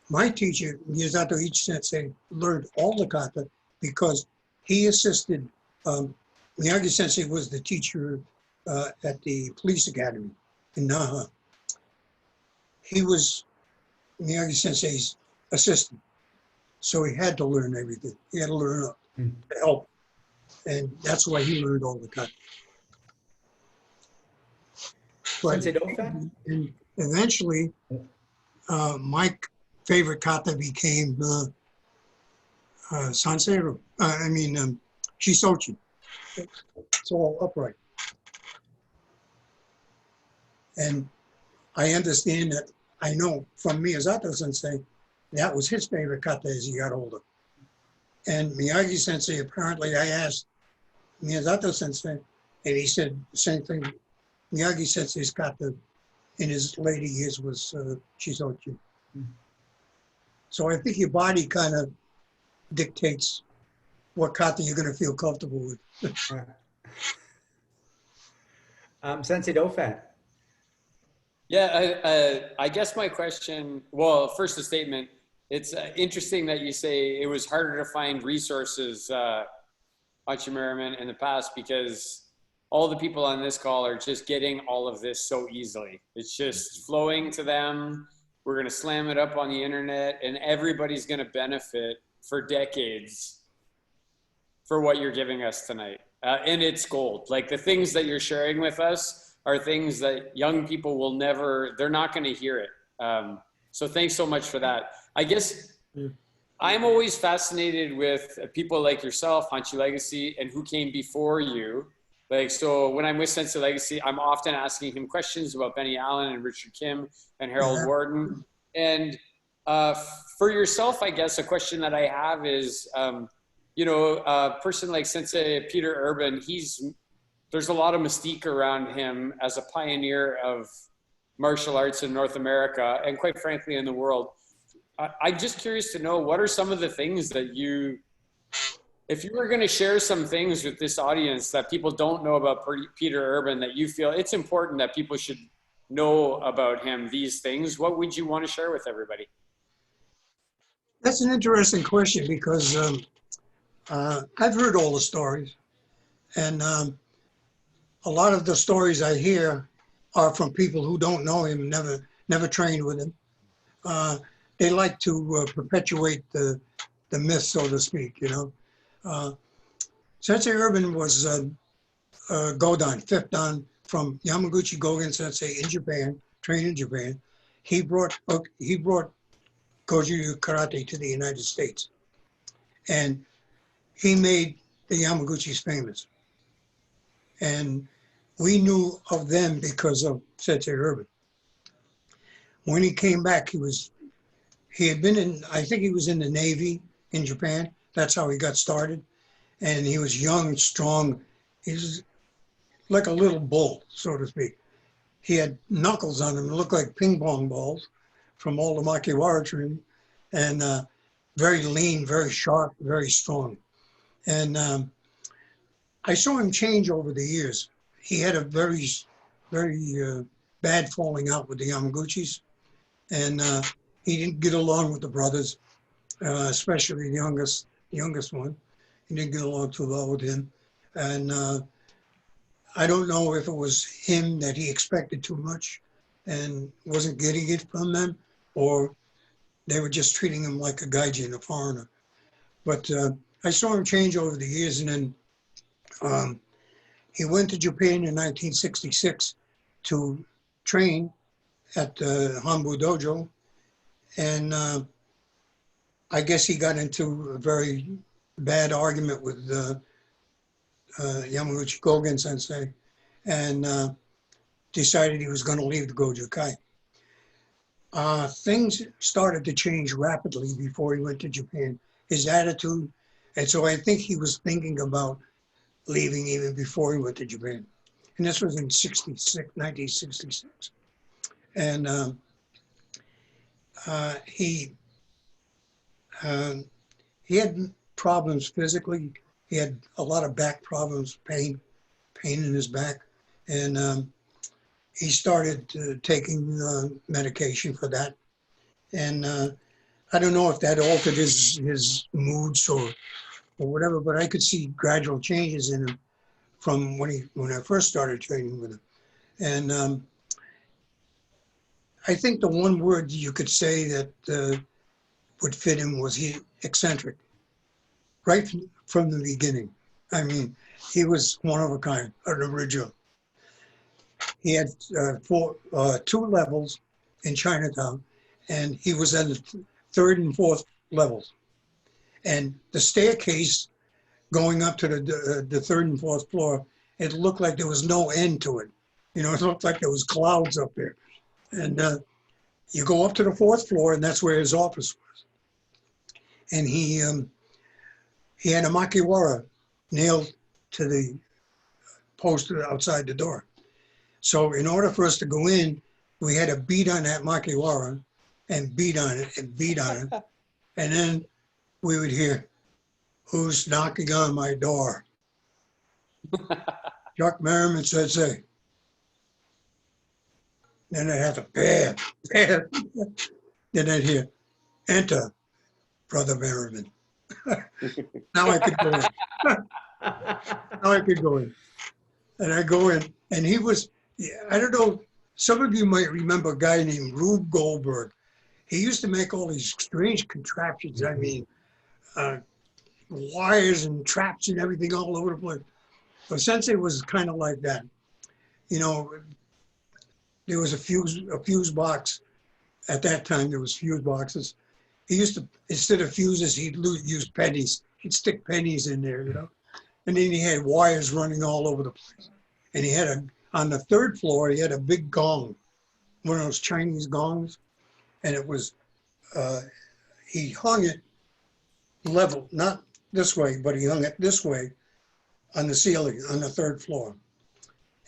My teacher, Miyazato Ichi Sensei, learned all the kata because he assisted, Miyagi Sensei was the teacher at the police academy in Naha. He was Miyagi Sensei's assistant. So he had to learn everything. He had to learn to help. And that's why he learned all the kata. But and eventually, my favorite kata became Sanseiro. Shisochi. It's all upright. And I understand that, I know from Miyazato Sensei, that was his favorite kata as he got older. And Miyagi Sensei, apparently I asked Miyazato Sensei, and he said the same thing. Miyagi Sensei's kata in his later years was Shisochi. So I think your body kind of dictates what kata you're going to feel comfortable with. Sensei Dauphin. Yeah, I guess my question, well, first a statement. It's interesting that you say it was harder to find resources, Hanshi Merriman, in the past, because all the people on this call are just getting all of this so easily. It's just flowing to them. We're going to slam it up on the internet, and everybody's going to benefit for decades for what you're giving us tonight. And it's gold. Like the things that you're sharing with us are things that young people will never, they're not going to hear it. So thanks so much for that. I guess I'm always fascinated with people like yourself, Hanshi Legacy, and who came before you. Like, so when I'm with Sensei Legacy, I'm often asking him questions about Benny Allen and Richard Kim and Harold Wharton. And for yourself, I guess a question that I have is, you know, a person like Sensei Peter Urban, there's a lot of mystique around him as a pioneer of martial arts in North America and quite frankly in the world. I'm just curious to know, what are some of the things that you If you were going to share some things with this audience that people don't know about Peter Urban, that you feel it's important that people should know about him, these things, what would you want to share with everybody? That's an interesting question because I've heard all the stories, and a lot of the stories I hear are from people who don't know him, never trained with him. They like to perpetuate the myth, so to speak, you know. Sensei Urban was Godan, fifth dan from Yamaguchi Gogen Sensei in Japan, trained in Japan. He brought Goju Karate to the United States, and he made the Yamaguchis famous. And we knew of them because of Sensei Urban. When he came back, he had been in, I think he was in the Navy in Japan. That's how he got started. And he was young, strong. He was like a little bull, so to speak. He had knuckles on him that looked like ping pong balls from all the Makiwara training, and very lean, very sharp, very strong. And I saw him change over the years. He had a very bad falling out with the Yamaguchis, and he didn't get along with the brothers, especially the youngest one. He didn't get along too well with him. And I don't know if it was him that he expected too much and wasn't getting it from them, or they were just treating him like a gaijin, a foreigner. But I saw him change over the years, and then he went to Japan in 1966 to train at the Hanbu Dojo, and I guess he got into a very bad argument with Yamaguchi Gogen Sensei, and decided he was going to leave the Goju Kai. Things started to change rapidly before he went to Japan. His attitude, and so I think he was thinking about leaving even before he went to Japan. And this was in 1966. And he had problems physically. He had a lot of back problems, pain in his back. And he started taking medication for that. And I don't know if that altered his moods or whatever, but I could see gradual changes in him from when I first started training with him. And I think the one word you could say that would fit him was eccentric, right from the beginning. I mean, he was one of a kind, an original. He had two levels in Chinatown, and he was at the third and fourth levels. And the staircase going up to the third and fourth floor, it looked like there was no end to it. You know, it looked like there was clouds up there. And you go up to the fourth floor, and that's where his office was. And he had a makiwara nailed to the post outside the door. So in order for us to go in, we had to beat on that makiwara and beat on it and beat on it. And then we would hear, "Who's knocking on my door?" Chuck Merriman Sensei. Then I'd have to bam. Then I'd hear, "Enter, Brother Merriman." Now I could go in. Now I could go in. And I go in, and he was, I don't know, some of you might remember a guy named Rube Goldberg. He used to make all these strange contraptions. I mean, wires and traps and everything all over the place. So Sensei was kind of like that. You know, there was a fuse box. At that time, there was fuse boxes. He used to, instead of fuses, he'd use pennies. He'd stick pennies in there, you know. And then he had wires running all over the place. And he had on the third floor, he had a big gong, one of those Chinese gongs. And it was, he hung it level, not this way, but he hung it this way on the ceiling, on the third floor.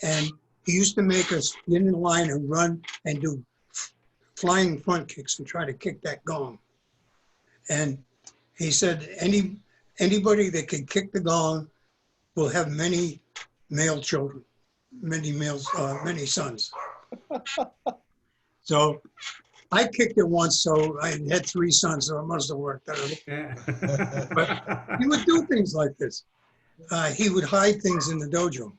And he used to make us get in line and run and do flying front kicks and try to kick that gong. And he said anybody that can kick the gong will have many male children, many sons. So I kicked it once, so I had 3 sons, so it must have worked out. Yeah. But he would do things like this. He would hide things in the dojo,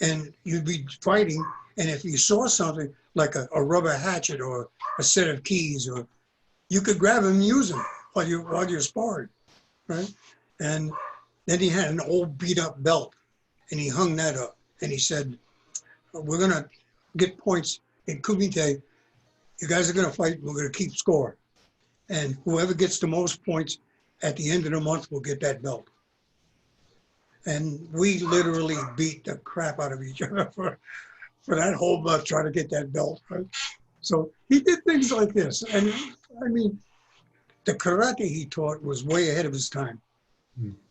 and you'd be fighting, and if you saw something like a rubber hatchet or a set of keys, or you could grab them and use them while you're sparring, right? And then he had an old beat up belt, and he hung that up, and he said, "We're gonna get points in Kumite. You guys are gonna fight. We're gonna keep score, and whoever gets the most points at the end of the month will get that belt." And we literally beat the crap out of each other for that whole month trying to get that belt, right? So he did things like this. And I mean, the karate he taught was way ahead of his time.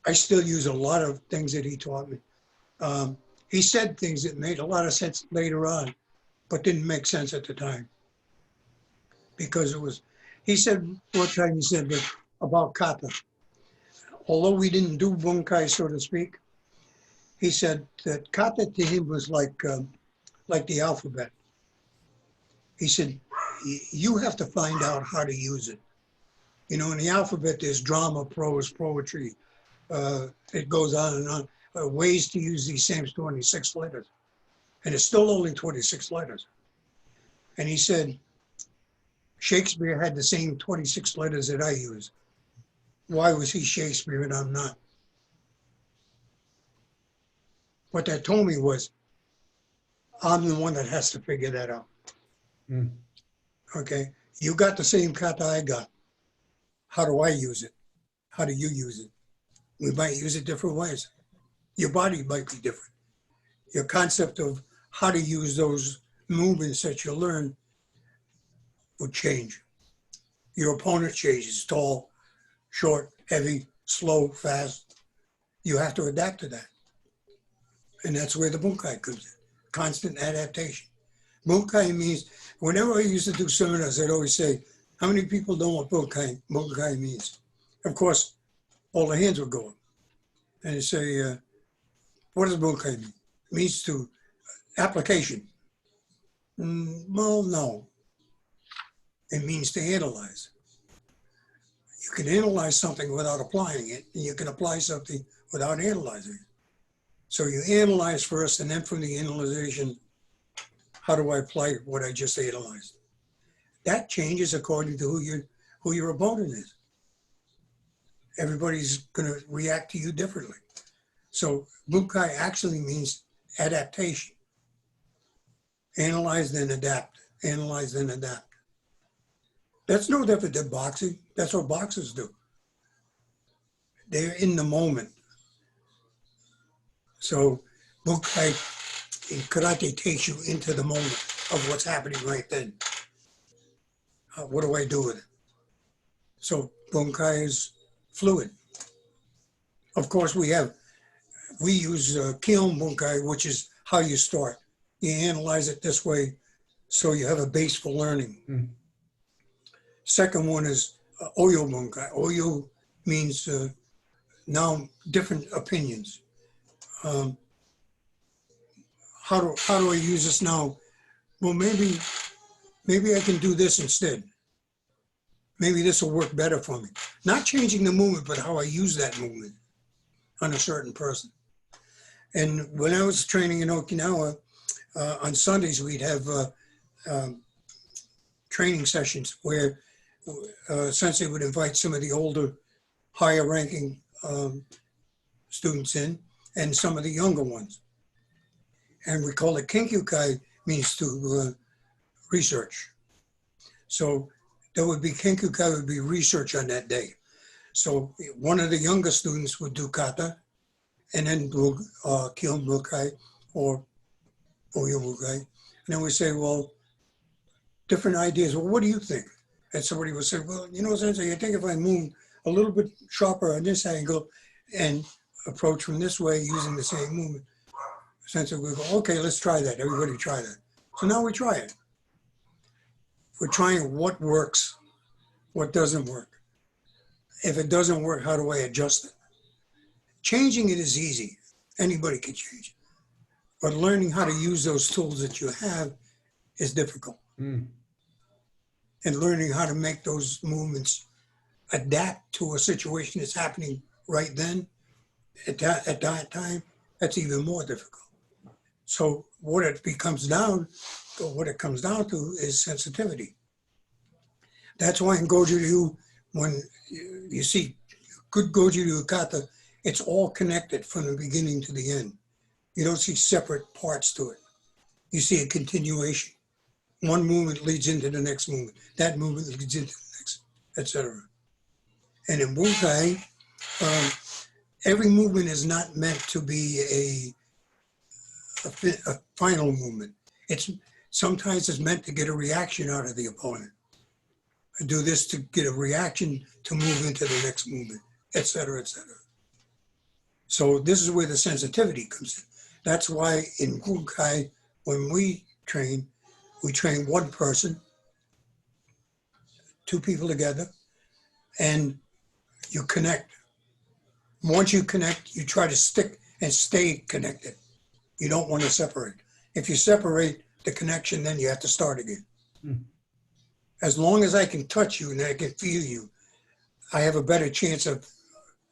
I still use a lot of things that he taught me. He said things that made a lot of sense later on, but didn't make sense at the time. Because he said, one time he said that about kata. Although we didn't do bunkai, so to speak, he said that kata to him was like the alphabet. He said, you have to find out how to use it. You know, in the alphabet, there's drama, prose, poetry. It goes on and on. Ways to use these same 26 letters. And it's still only 26 letters. And he said, Shakespeare had the same 26 letters that I use. Why was he Shakespeare and I'm not? What that told me was, I'm the one that has to figure that out. Okay, you got the same kata I got. How do I use it? How do you use it? We might use it different ways. Your body might be different. Your concept of how to use those movements that you learn would change. Your opponent changes, tall, short, heavy, slow, fast. You have to adapt to that. And that's where the bunkai comes in, constant adaptation. Bunkai means, whenever I used to do seminars, I'd always say, how many people know what bunkai means? Of course, all the hands would go up. And I'd say, what does bunkai mean? It means to application. Well, no. It means to analyze. You can analyze something without applying it, and you can apply something without analyzing it. So you analyze first, and then from the analyzation, how do I apply what I just analyzed? That changes according to who your opponent is. Everybody's going to react to you differently. So bunkai actually means adaptation. Analyze, then adapt. Analyze, then adapt. That's no different than boxing. That's what boxers do. They're in the moment. So bunkai in karate takes you into the moment of what's happening right then. What do I do with it? So bunkai is fluid. Of course, we use kiln bunkai, which is how you start. You analyze it this way, so you have a base for learning. Second one is oyo bunkai. Oyo means now different opinions. How do I use this now? Well, maybe I can do this instead. Maybe this will work better for me. Not changing the movement, but how I use that movement on a certain person. And when I was training in Okinawa, on Sundays, we'd have training sessions where Sensei would invite some of the older, higher ranking students in and some of the younger ones. And we call it Kenkyukai, means to research. So there would be Kenkyukai would be research on that day. So one of the younger students would do kata and then do kiln bunkai or oyo bunkai. And then we say, well, different ideas. Well, what do you think? And somebody would say, well, you know, Sensei, I think if I move a little bit sharper on this angle and approach from this way using the same movement, Sensei would go, okay, let's try that. Everybody try that. So now we try it. We're trying what works, what doesn't work. If it doesn't work, how do I adjust it? Changing it is easy. Anybody can change it. But learning how to use those tools that you have is difficult. Mm. And learning how to make those movements adapt to a situation that's happening right then, at that time, that's even more difficult. So what it comes down to is sensitivity. That's why in Goju Ryu, when you see good Goju Ryu kata, it's all connected from the beginning to the end. You don't see separate parts to it. You see a continuation. One movement leads into the next movement. That movement leads into the next, etc. And in Bunkai, every movement is not meant to be a final movement. Sometimes it's meant to get a reaction out of the opponent. I do this to get a reaction to move into the next movement, etc., etc. So this is where the sensitivity comes in. That's why in Bunkai, when we train one person, two people together, and you connect. Once you connect, you try to stick and stay connected. You don't want to separate. If you separate the connection, then you have to start again. Mm. As long as I can touch you and I can feel you, I have a better chance of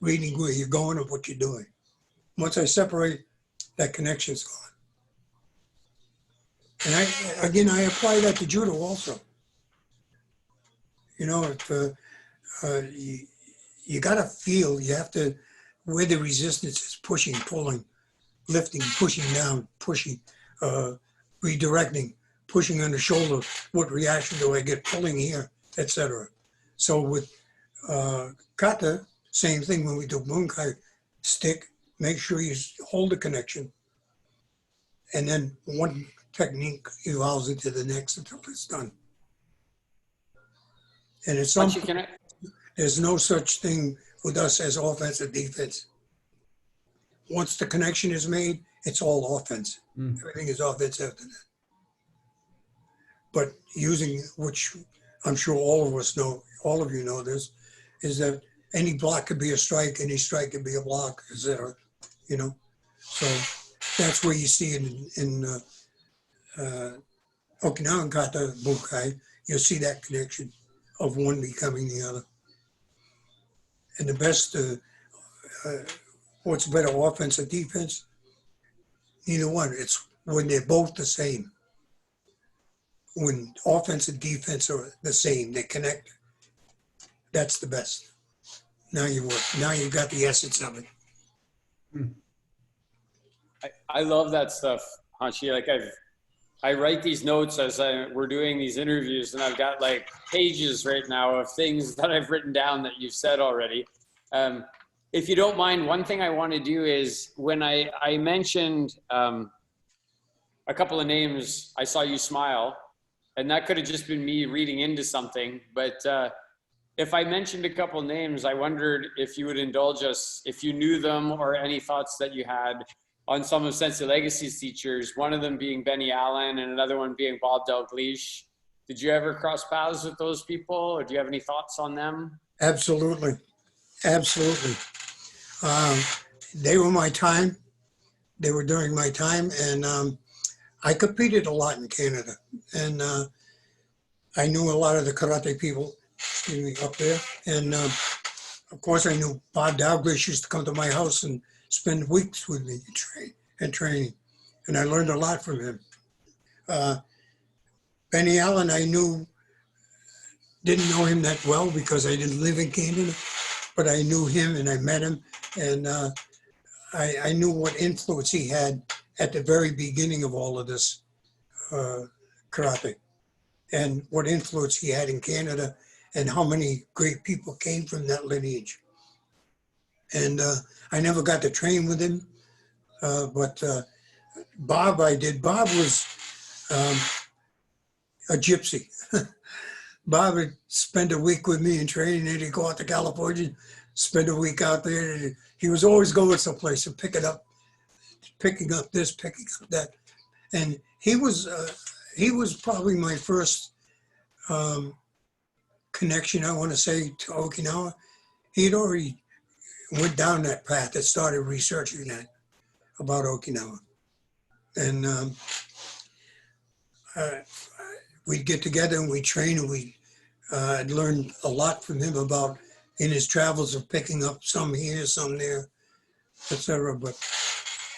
reading where you're going or what you're doing. Once I separate, that connection's gone. And I apply that to judo also. You know, if you got to feel, you have to, where the resistance is pushing, pulling, lifting, pushing down, pushing, redirecting, pushing on the shoulder, what reaction do I get, pulling here, etc. So with kata, same thing when we do bunkai, stick, make sure you hold the connection, and then one technique evolves into the next until it's done. And it's something, there's no such thing with us as offense and defense. Once the connection is made, it's all offense. Mm. Everything is offense after that. But using, which I'm sure all of us know, all of you know this, is that any block could be a strike, any strike could be a block, etc. You know, so that's where you see it in Okinawan kata bunkai. You'll see that connection of one becoming the other. And the best, what's better, offense or defense? Neither one. It's when they're both the same. When offense and defense are the same, they connect. That's the best. Now you work. Now you've got the essence of it. I love that stuff, Hanshi. Like I write these notes as we're doing these interviews, and I've got like pages right now of things that I've written down that you've said already. If you don't mind, one thing I want to do is when I mentioned a couple of names, I saw you smile, and that could have just been me reading into something. But if I mentioned a couple of names, I wondered if you would indulge us, if you knew them or any thoughts that you had on some of Sensei Legacy's teachers, one of them being Benny Allen and another one being Bob Dalgleish. Did you ever cross paths with those people, or do you have any thoughts on them? Absolutely. Absolutely. They were my time. They were during my time, and I competed a lot in Canada. And I knew a lot of the karate people, up there. And of course, I knew Bob Dalgleish used to come to my house and spend weeks with me and training. And I learned a lot from him. Benny Allen, I didn't know him that well because I didn't live in Canada, but I knew him and I met him. And I knew what influence he had at the very beginning of all of this karate, and what influence he had in Canada, and how many great people came from that lineage. And I never got to train with him, but Bob I did. Bob was a gypsy. Bob would spend a week with me in training, and he'd go out to California, spend a week out there. And he was always going someplace and picking up this, picking up that. And he was probably my first connection, I want to say, to Okinawa. he had already went down that path and started researching that about Okinawa. And uh, we'd get together and we'd train, and I'd learned a lot from him about in his travels of picking up some here, some there, etc. But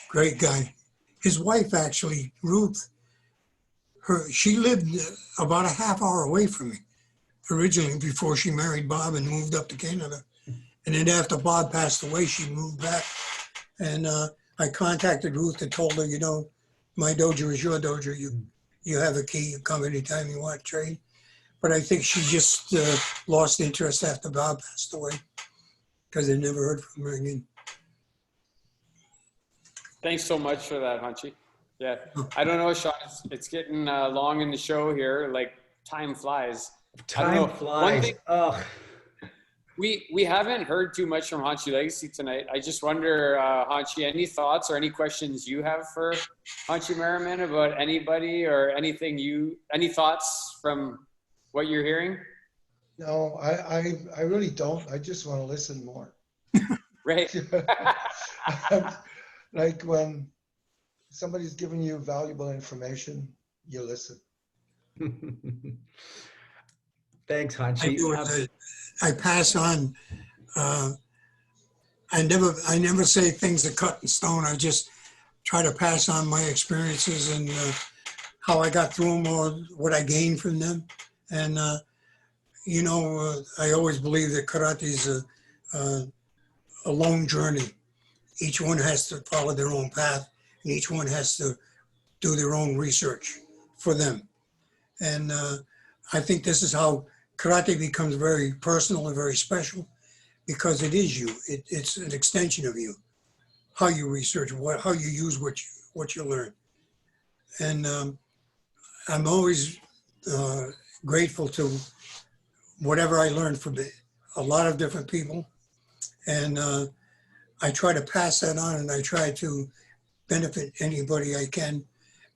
great guy. His wife, actually, Ruth, she lived about a half hour away from me originally before she married Bob and moved up to Canada. And then after Bob passed away, she moved back. And I contacted Ruth and told her, you know, my dojo is your dojo. You have a key. You come anytime you want to train. But I think she just lost interest after Bob passed away because I never heard from her again. Thanks so much for that, Hanshi. Yeah, I don't know, Sean, it's getting long in the show here. Like, time flies. Time flies. One thing, we haven't heard too much from Hanshi Legacy tonight. I just wonder, Hanshi, any thoughts or any questions you have for Hanshi Merriman about anybody or anything any thoughts from what you're hearing? No, I really don't. I just want to listen more. Right. Like when somebody's giving you valuable information, you listen. Thanks, Hanshi. I pass on. I never say things that cut in stone. I just try to pass on my experiences and how I got through them or what I gained from them. And you know, I always believe that karate is a long journey. Each one has to follow their own path, and each one has to do their own research for them. And I think this is how karate becomes very personal and very special, because it is you. It's an extension of you. How you research, how you use what you learn. And I'm always grateful to whatever I learned from a lot of different people. And I try to pass that on, and I try to benefit anybody I can,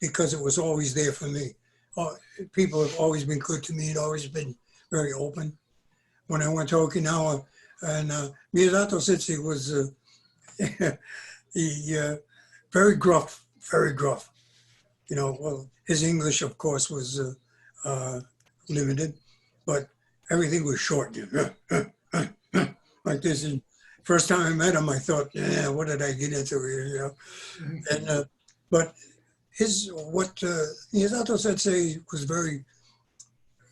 because it was always there for me. People have always been good to me and always been very open. When I went to Okinawa, and Miyazato Sensei was very gruff, very gruff. You know, well, his English, of course, was limited, but everything was short, like this. And first time I met him, I thought, yeah, what did I get into here, you know? And but Miyazato Sensei was very,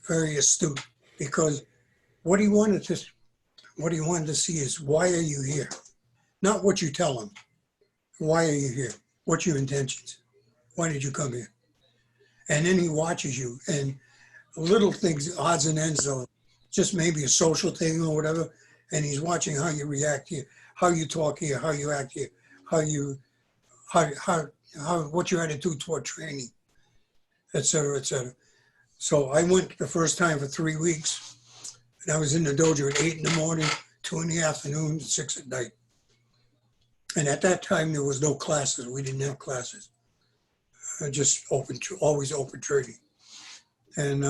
very astute, because what he wanted to see is, why are you here? Not what you tell him. Why are you here? What's your intentions? Why did you come here? And then he watches you, and little things, odds and ends, though, just maybe a social thing or whatever, and he's watching how you react here, how you talk here, how you act here, what's your attitude toward training, et cetera, et cetera. So I went the first time for 3 weeks, and I was in the dojo at 8 in the morning, 2 in the afternoon, 6 at night. And at that time, there was no classes. We didn't have classes. Just always open training. And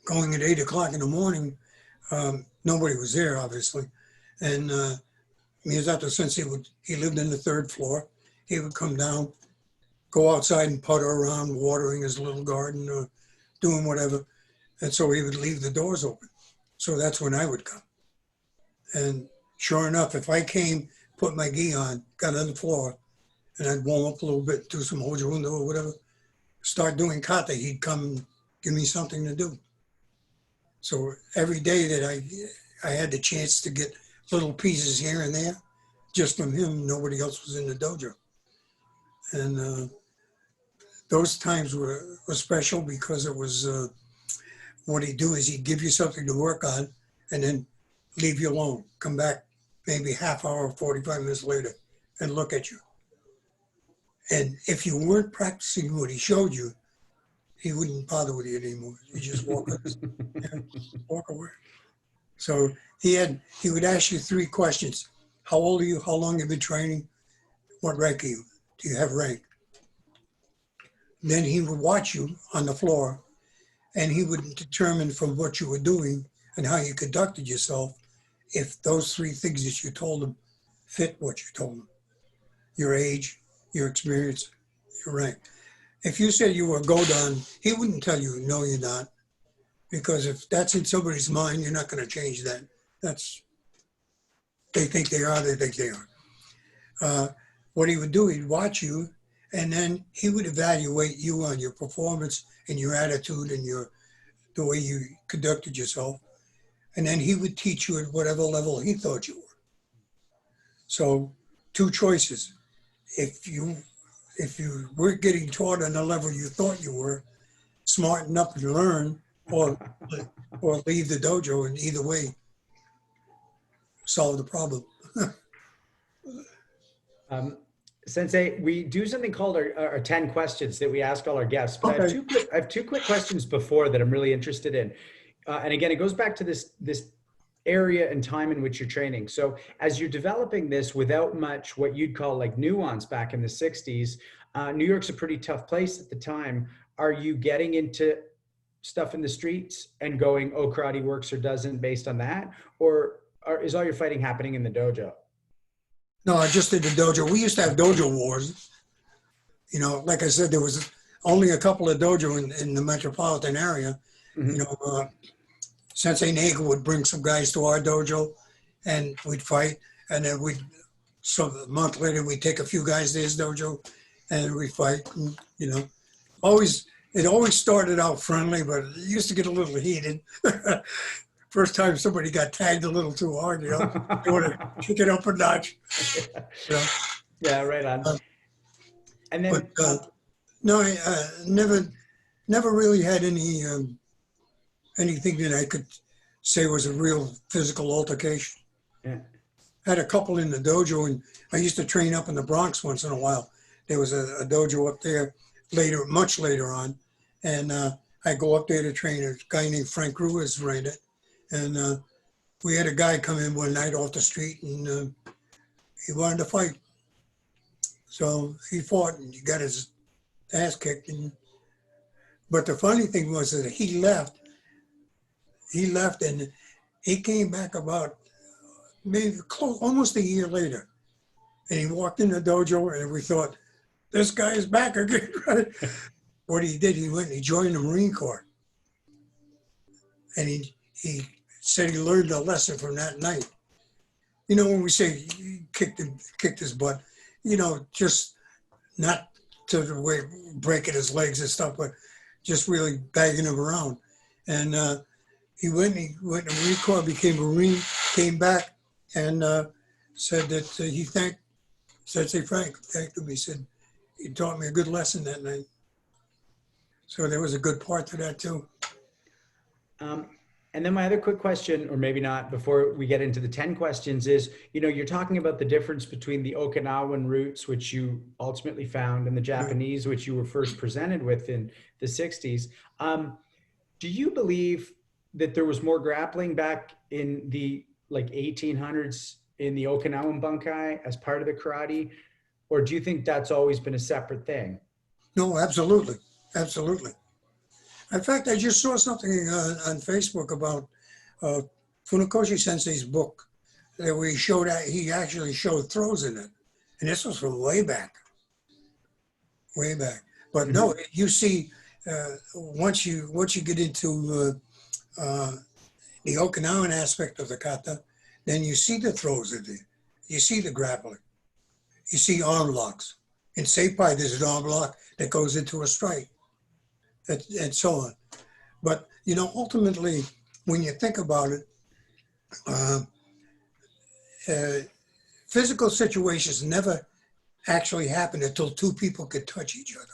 going at 8 o'clock in the morning, nobody was there, obviously. And Miyazato Sensei he lived in the 3rd floor. He would come down, go outside and putter around, watering his little garden or doing whatever. And so he would leave the doors open. So that's when I would come. And sure enough, if I came, put my gi on, got on the floor, and I'd warm up a little bit, do some hojo undo or whatever, start doing kata, he'd come and give me something to do. So every day that I had the chance to get little pieces here and there, just from him, nobody else was in the dojo. And those times were special, because it was, what he'd do is he'd give you something to work on and then leave you alone, come back maybe half hour, 45 minutes later, and look at you. And if you weren't practicing what he showed you, he wouldn't bother with you anymore. You just walk away. So he would ask you 3 questions. How old are you? How long have you been training? What rank are you? Do you have rank? Then he would watch you on the floor, and he would determine from what you were doing and how you conducted yourself if those three things that you told them fit what you told them. Your age, your experience, your rank. If you said you were a Godon, he wouldn't tell you, no, you're not. Because if that's in somebody's mind, you're not going to change that. That's, they think they are, they think they are. What he would do, he'd watch you, and then he would evaluate you on your performance and your attitude and the way you conducted yourself. And then he would teach you at whatever level he thought you were. So 2 choices. If you weren't getting taught on the level you thought you were, smarten up and learn, or leave the dojo, and either way, solve the problem. Sensei, we do something called our 10 questions that we ask all our guests, but Okay. I have two quick questions before that I'm really interested in. And again, it goes back to this area and time in which you're training. So as you're developing this without much what you'd call like nuance back in the 60s, New York's a pretty tough place at the time. Are you getting into stuff in the streets and going, oh, karate works or doesn't based on that? Or is all your fighting happening in the dojo? No, I just did the dojo. We used to have dojo wars. You know, like I said, there was only a couple of dojo in the metropolitan area. Mm-hmm. You know, Sensei Nagel would bring some guys to our dojo, and we'd fight. And then so a month later, we'd take a few guys to his dojo, and we'd fight. And, you know, it always started out friendly, but it used to get a little heated. First time somebody got tagged a little too hard, you know, you want to kick it up a notch. You know? Yeah, right on. And then, but no, I never really had anything that I could say was a real physical altercation. yeah. I had a couple in the dojo, and I used to train up in the Bronx once in a while. There was a dojo up there much later on, and I go up there to train. A guy named Frank Ruiz ran it. And we had a guy come in one night off the street, and he wanted to fight. So he fought, and he got his ass kicked. But the funny thing was that he left, and he came back about maybe almost a year later. And he walked in the dojo, and we thought, this guy is back again, right? What he did, he went and he joined the Marine Corps. And he said he learned a lesson from that night. You know, when we say he kicked his butt, you know, just not to the way breaking his legs and stuff, but just really bagging him around. And he went to Marine Corps, became a Marine, came back, and said that he thanked Sensei Frank, thanked him. He said, he taught me a good lesson that night. So there was a good part to that too. And then my other quick question, or maybe not, before we get into the 10 questions is, you know, you're talking about the difference between the Okinawan roots, which you ultimately found, and the Japanese, which you were first presented with in the 60s. Do you believe that there was more grappling back in the like 1800s in the Okinawan bunkai as part of the karate? Or do you think that's always been a separate thing? No, absolutely. Absolutely. In fact, I just saw something on Facebook about Funakoshi Sensei's book where he actually showed throws in it. And this was from way back. But no, you see, once you get into the Okinawan aspect of the kata, then you see the throws in there. You see the grappling. You see arm locks. In Seipai, there's an arm lock that goes into a strike, and so on. But, you know, ultimately, when you think about it, physical situations never actually happen until two people could touch each other.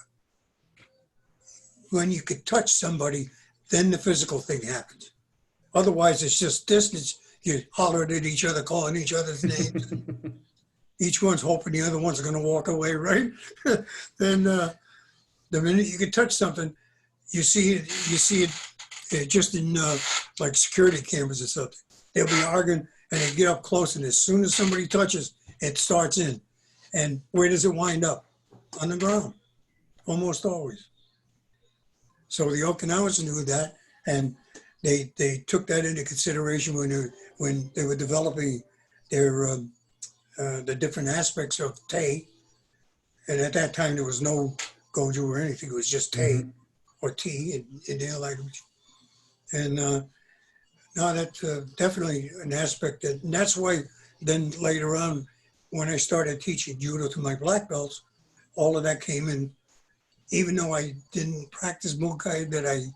When you could touch somebody, then the physical thing happens. Otherwise, it's just distance. You hollered at each other, calling each other's names. Each one's hoping the other one's going to walk away, right? Then the minute you can touch something, you see it just in like security cameras or something. They'll be arguing and they get up close, and as soon as somebody touches, it starts in. And where does it wind up? On the ground, almost always. So the Okinawans knew that, and they took that into consideration when they were developing their the different aspects of Tay. And at that time, there was no Goju or anything. It was just Tay or T in their language. And no, that's definitely an aspect and that's why then later on, when I started teaching judo to my black belts, all of that came in. Even though I didn't practice Bunkai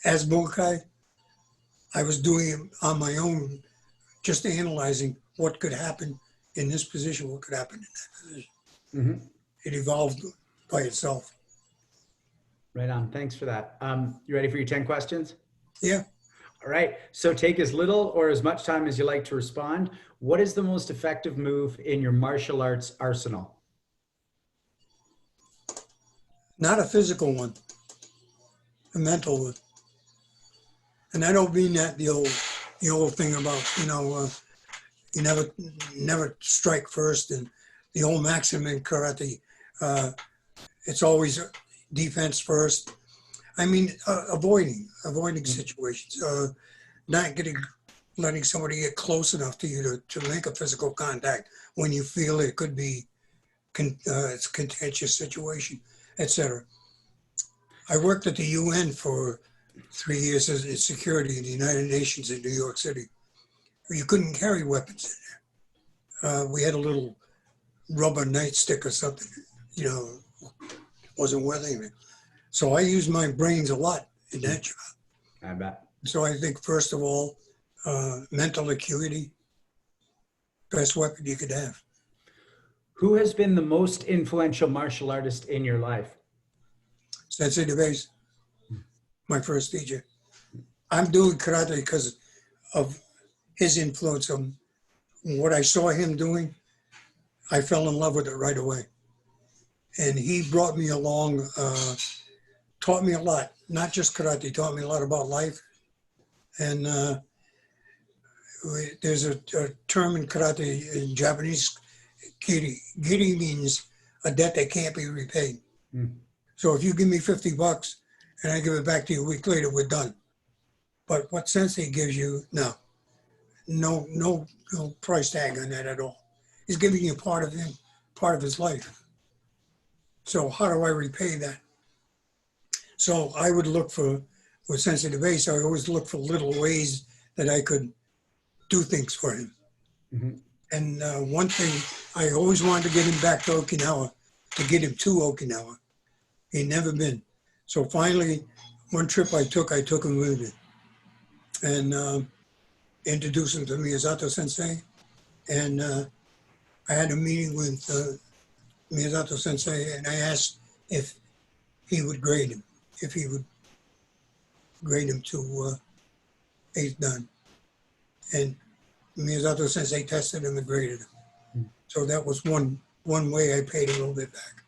as Bunkai, I was doing it on my own, just analyzing what could happen in this position, what could happen in that position. Mm-hmm. It evolved by itself. Right on. Thanks for that. You ready for your 10 questions? Yeah. All right. So take as little or as much time as you like to respond. What is the most effective move in your martial arts arsenal? Not a physical one, a mental one. And I don't mean that the old thing about, you never strike first, and the old maxim in karate, it's always defense first. I mean, avoiding situations, not letting somebody get close enough to you to make a physical contact when you feel it could be it's a contentious situation, etc. I worked at the UN for 3 years as security in the United Nations in New York City. You couldn't carry weapons in there. We had a little rubber nightstick or something, wasn't worth anything. So I used my brains a lot in that job. I bet. So I think, first of all, mental acuity, best weapon you could have. Who has been the most influential martial artist in your life? Sensei DeBase, my first teacher. I'm doing karate because of his influence on what I saw him doing. I fell in love with it right away. And he brought me along, taught me a lot, not just karate, taught me a lot about life. And there's a term in karate, in Japanese, giri. Giri means a debt that can't be repaid. Mm. So if you give me $50 and I give it back to you a week later, we're done. But what sensei gives you, no price tag on that at all. He's giving you part of him, part of his life. So how do I repay that? So I would look for, with Sensei DeBase, I always look for little ways that I could do things for him. Mm-hmm. And one thing, I always wanted to get him back to Okinawa, to get him to Okinawa. He'd never been. So finally, one trip I took him with me and introduced him to Miyazato Sensei. And I had a meeting with Miyazato Sensei, and I asked if he would grade him, if he would grade him to 8th Dan. And Miyazato Sensei tested him and graded him. Mm. So that was one way I paid a little bit back.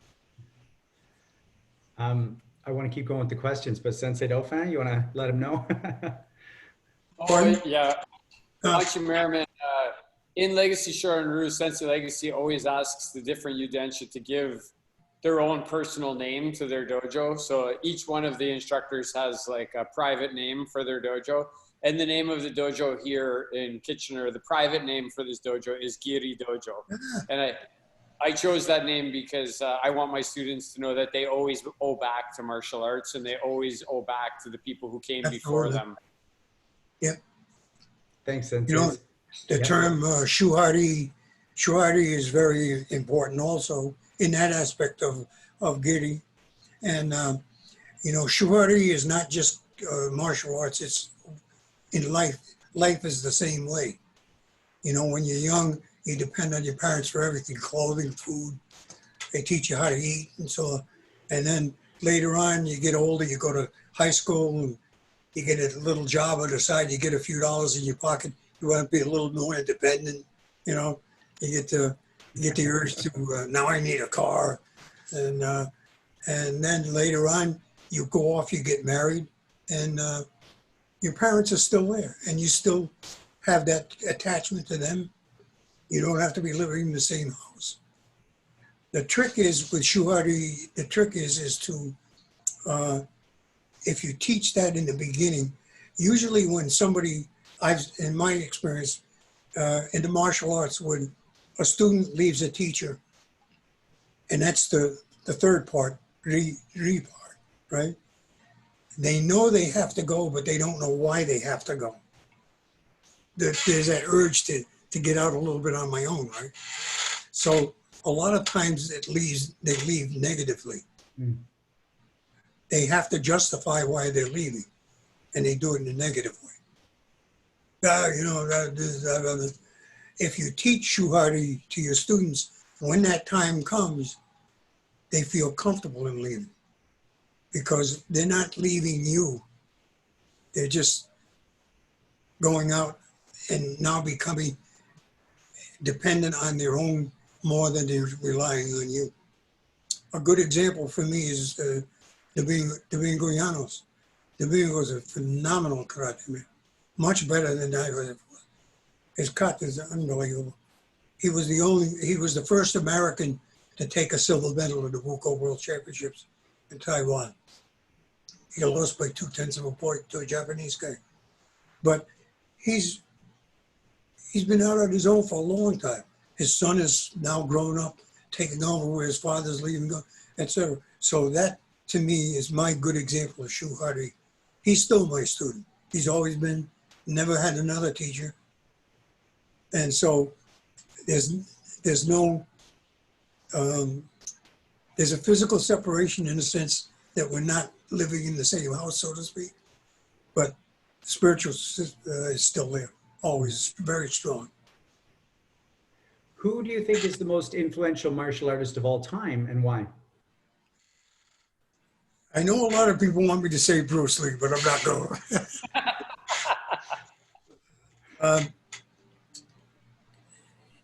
I want to keep going with the questions, but Sensei Dauphin, you want to let him know? Yeah. Hanshi Merriman, in Legacy Shorin-ryu, Sensei Legacy always asks the different Yudensha to give their own personal name to their dojo. So each one of the instructors has like a private name for their dojo. And the name of the dojo here in Kitchener, the private name for this dojo is Giri Dojo. And I chose that name because I want my students to know that they always owe back to martial arts, and they always owe back to the people who came before them. Yep. Thanks, Sensei. The term shuhari is very important also in that aspect of Giri. And, shuhari is not just martial arts, it's in life. Life is the same way. When you're young, you depend on your parents for everything, clothing, food. They teach you how to eat and then later on, you get older, you go to high school, and you get a little job on the side, you get a few dollars in your pocket, you want to be a little more independent, you get the urge to, now I need a car. And then later on, you go off, you get married, and your parents are still there, and you still have that attachment to them. You don't have to be living in the same house. The trick is with shuhari, is to, if you teach that in the beginning, Usually when somebody, in my experience, in the martial arts, when a student leaves a teacher, and that's the third part, re part, right? They know they have to go, but they don't know why they have to go. There's that urge to get out a little bit on my own, right? So a lot of times they leave negatively. Mm. They have to justify why they're leaving, and they do it in a negative way. If you teach Shuhari to your students, when that time comes, they feel comfortable in leaving because they're not leaving you. They're just going out and now becoming dependent on their own more than they're relying on you. A good example for me is Domingo Llanos. Domingo was a phenomenal karate man, much better than I was. His cut is unbelievable. He was the first American to take a silver medal at the Wuko World Championships in Taiwan. He lost by 0.2 of a point to a Japanese guy. But he's been out on his own for a long time. His son is now grown up, taking over where his father's leaving, etc. So that, to me, is my good example of Shuhari. He's still my student. He's always been, never had another teacher. And so there's no, there's a physical separation in the sense that we're not living in the same house, so to speak, but spiritual is still there, always very strong. Who do you think is the most influential martial artist of all time, and why? I know a lot of people want me to say Bruce Lee, but I'm not going.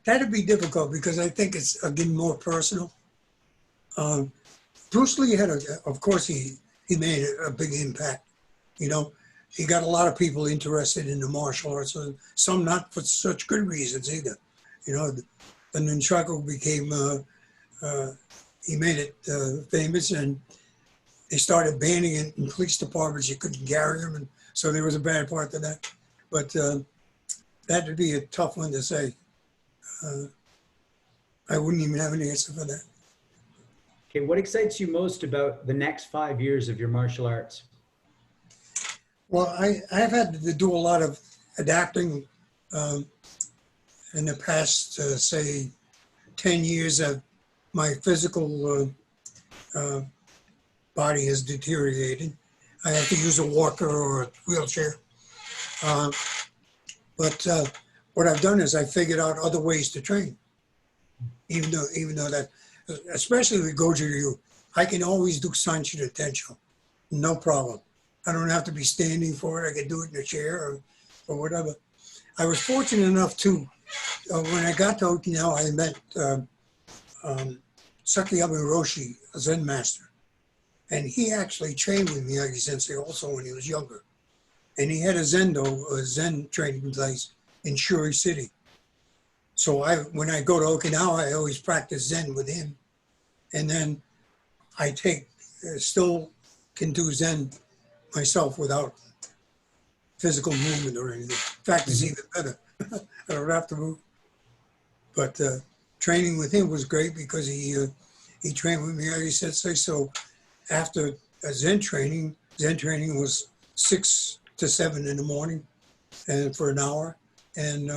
That'd be difficult because I think it's, again, more personal. Bruce Lee had, of course, he made a big impact. You know, he got a lot of people interested in the martial arts, some not for such good reasons either. You know, the nunchaku became, he made it famous, and they started banning it in police departments. You couldn't carry them, and so there was a bad part to that. But that would be a tough one to say. I wouldn't even have an answer for that. Okay, what excites you most about the next 5 years of your martial arts? Well, I've had to do a lot of adapting in the past, say, 10 years. My physical body has deteriorated. I have to use a walker or a wheelchair. But what I've done is I figured out other ways to train. Even though that, especially with Goju Ryu, I can always do Sanchi to Tencho, no problem. I don't have to be standing for it. I can do it in a chair or whatever. I was fortunate enough to, when I got to Okinawa, I met Sakiyama Roshi, a Zen master. And he actually trained with Miyagi-sensei also when he was younger. And he had a Zendo, a Zen training place in Shuri City. So when I go to Okinawa, I always practice Zen with him. And then I still can do Zen myself without physical movement or anything. In fact, it's even better. I don't have to move. But training with him was great because he trained with Miyagi-sensei. So after Zen training was 6 to 7 in the morning and for an hour. And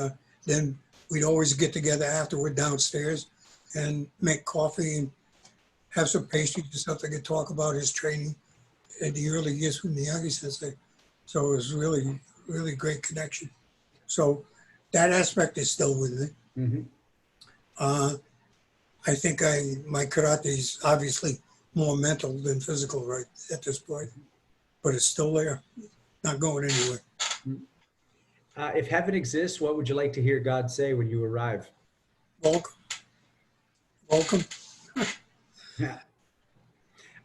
then we'd always get together afterward downstairs and make coffee and have some pastries and something and talk about his training in the early years with Miyagi-sensei. So it was really, really great connection. So that aspect is still with me. Mm-hmm. I think my karate is obviously more mental than physical right at this point, but it's still there, not going anywhere. If heaven exists, what would you like to hear God say when you arrive? Welcome. Welcome. Yeah.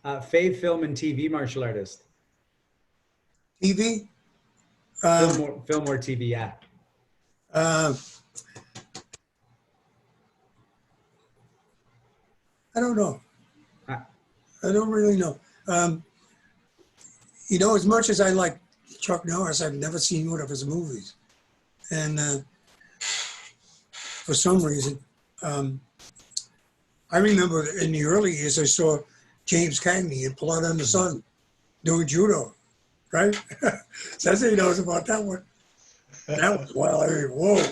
Fave film and TV martial artist. TV? Film or TV, yeah. I don't know. I don't really know. You know, as much as I like Chuck Norris, I've never seen one of his movies. And for some reason, I remember in the early years, I saw James Cagney in Blood on the Sun doing judo, right? Sensei knows about that one. That was wild. I mean, whoa.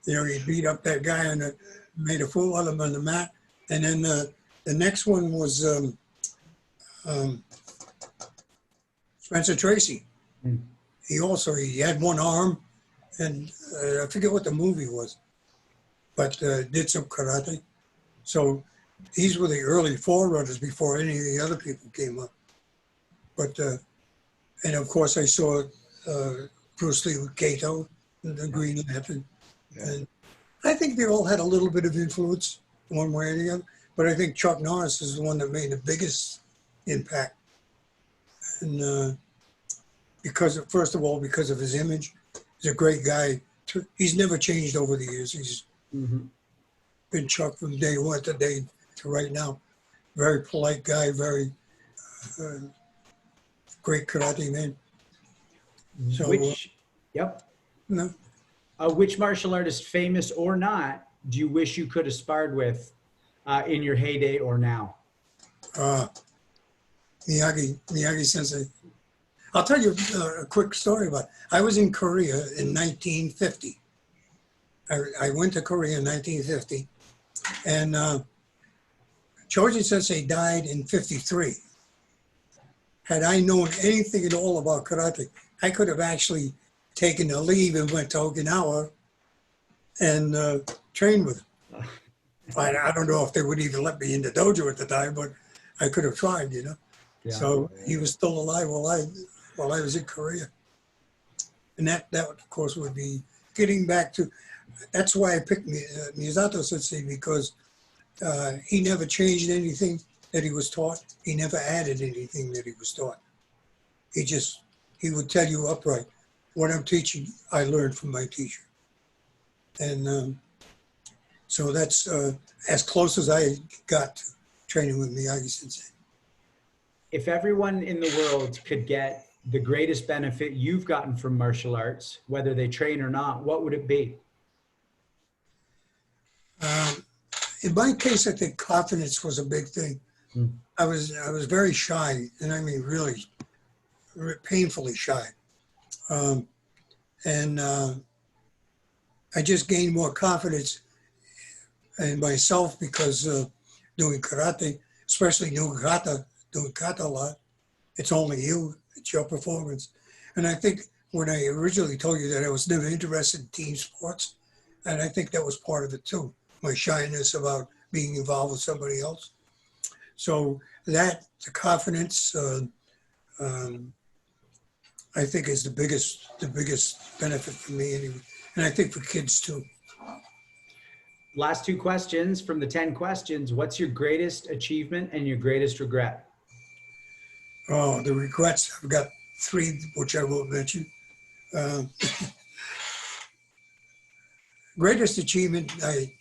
You know, he beat up that guy and made a fool out of him on the mat. And then the next one was Spencer Tracy. Mm. He had one arm, and I forget what the movie was, but did some karate. So these were the early forerunners before any of the other people came up. But and of course I saw Bruce Lee with Kato and the Green Lantern. Yeah. And I think they all had a little bit of influence one way or the other. But I think Chuck Norris is the one that made the biggest impact. And first of all, because of his image, he's a great guy. He's never changed over the years. He's been Chuck from day one to right now. Very polite guy, very great karate man. So, no. Which martial artist, famous or not, do you wish you could have sparred with in your heyday or now? Miyagi Sensei. I'll tell you a quick story about it. I was in Korea in 1950. I went to Korea in 1950, and Chojin Sensei died in 53. Had I known anything at all about karate, I could have actually taken a leave and went to Okinawa and trained with him. I don't know if they would even let me in the dojo at the time, but I could have tried, you know. Yeah. So he was still alive while I was in Korea. And that of course would be getting back to, that's why I picked Miyazato Sensei, because he never changed anything that he was taught. He never added anything that he was taught. He would tell you upright, what I'm teaching, I learned from my teacher. And so that's as close as I got to training with Miyagi Sensei. If everyone in the world could get the greatest benefit you've gotten from martial arts, whether they train or not, what would it be? In my case, I think confidence was a big thing. I was very shy, and I mean really painfully shy. And I just gained more confidence in myself because doing karate, especially doing kata a lot, it's only you, it's your performance. And I think when I originally told you that I was never interested in team sports, and I think that was part of it too, my shyness about being involved with somebody else. So the confidence, I think is the biggest benefit for me anyway. And I think for kids too. Last two questions from the 10 questions. What's your greatest achievement and your greatest regret? Oh, the regrets, I've got 3, which I won't mention. Greatest achievement, I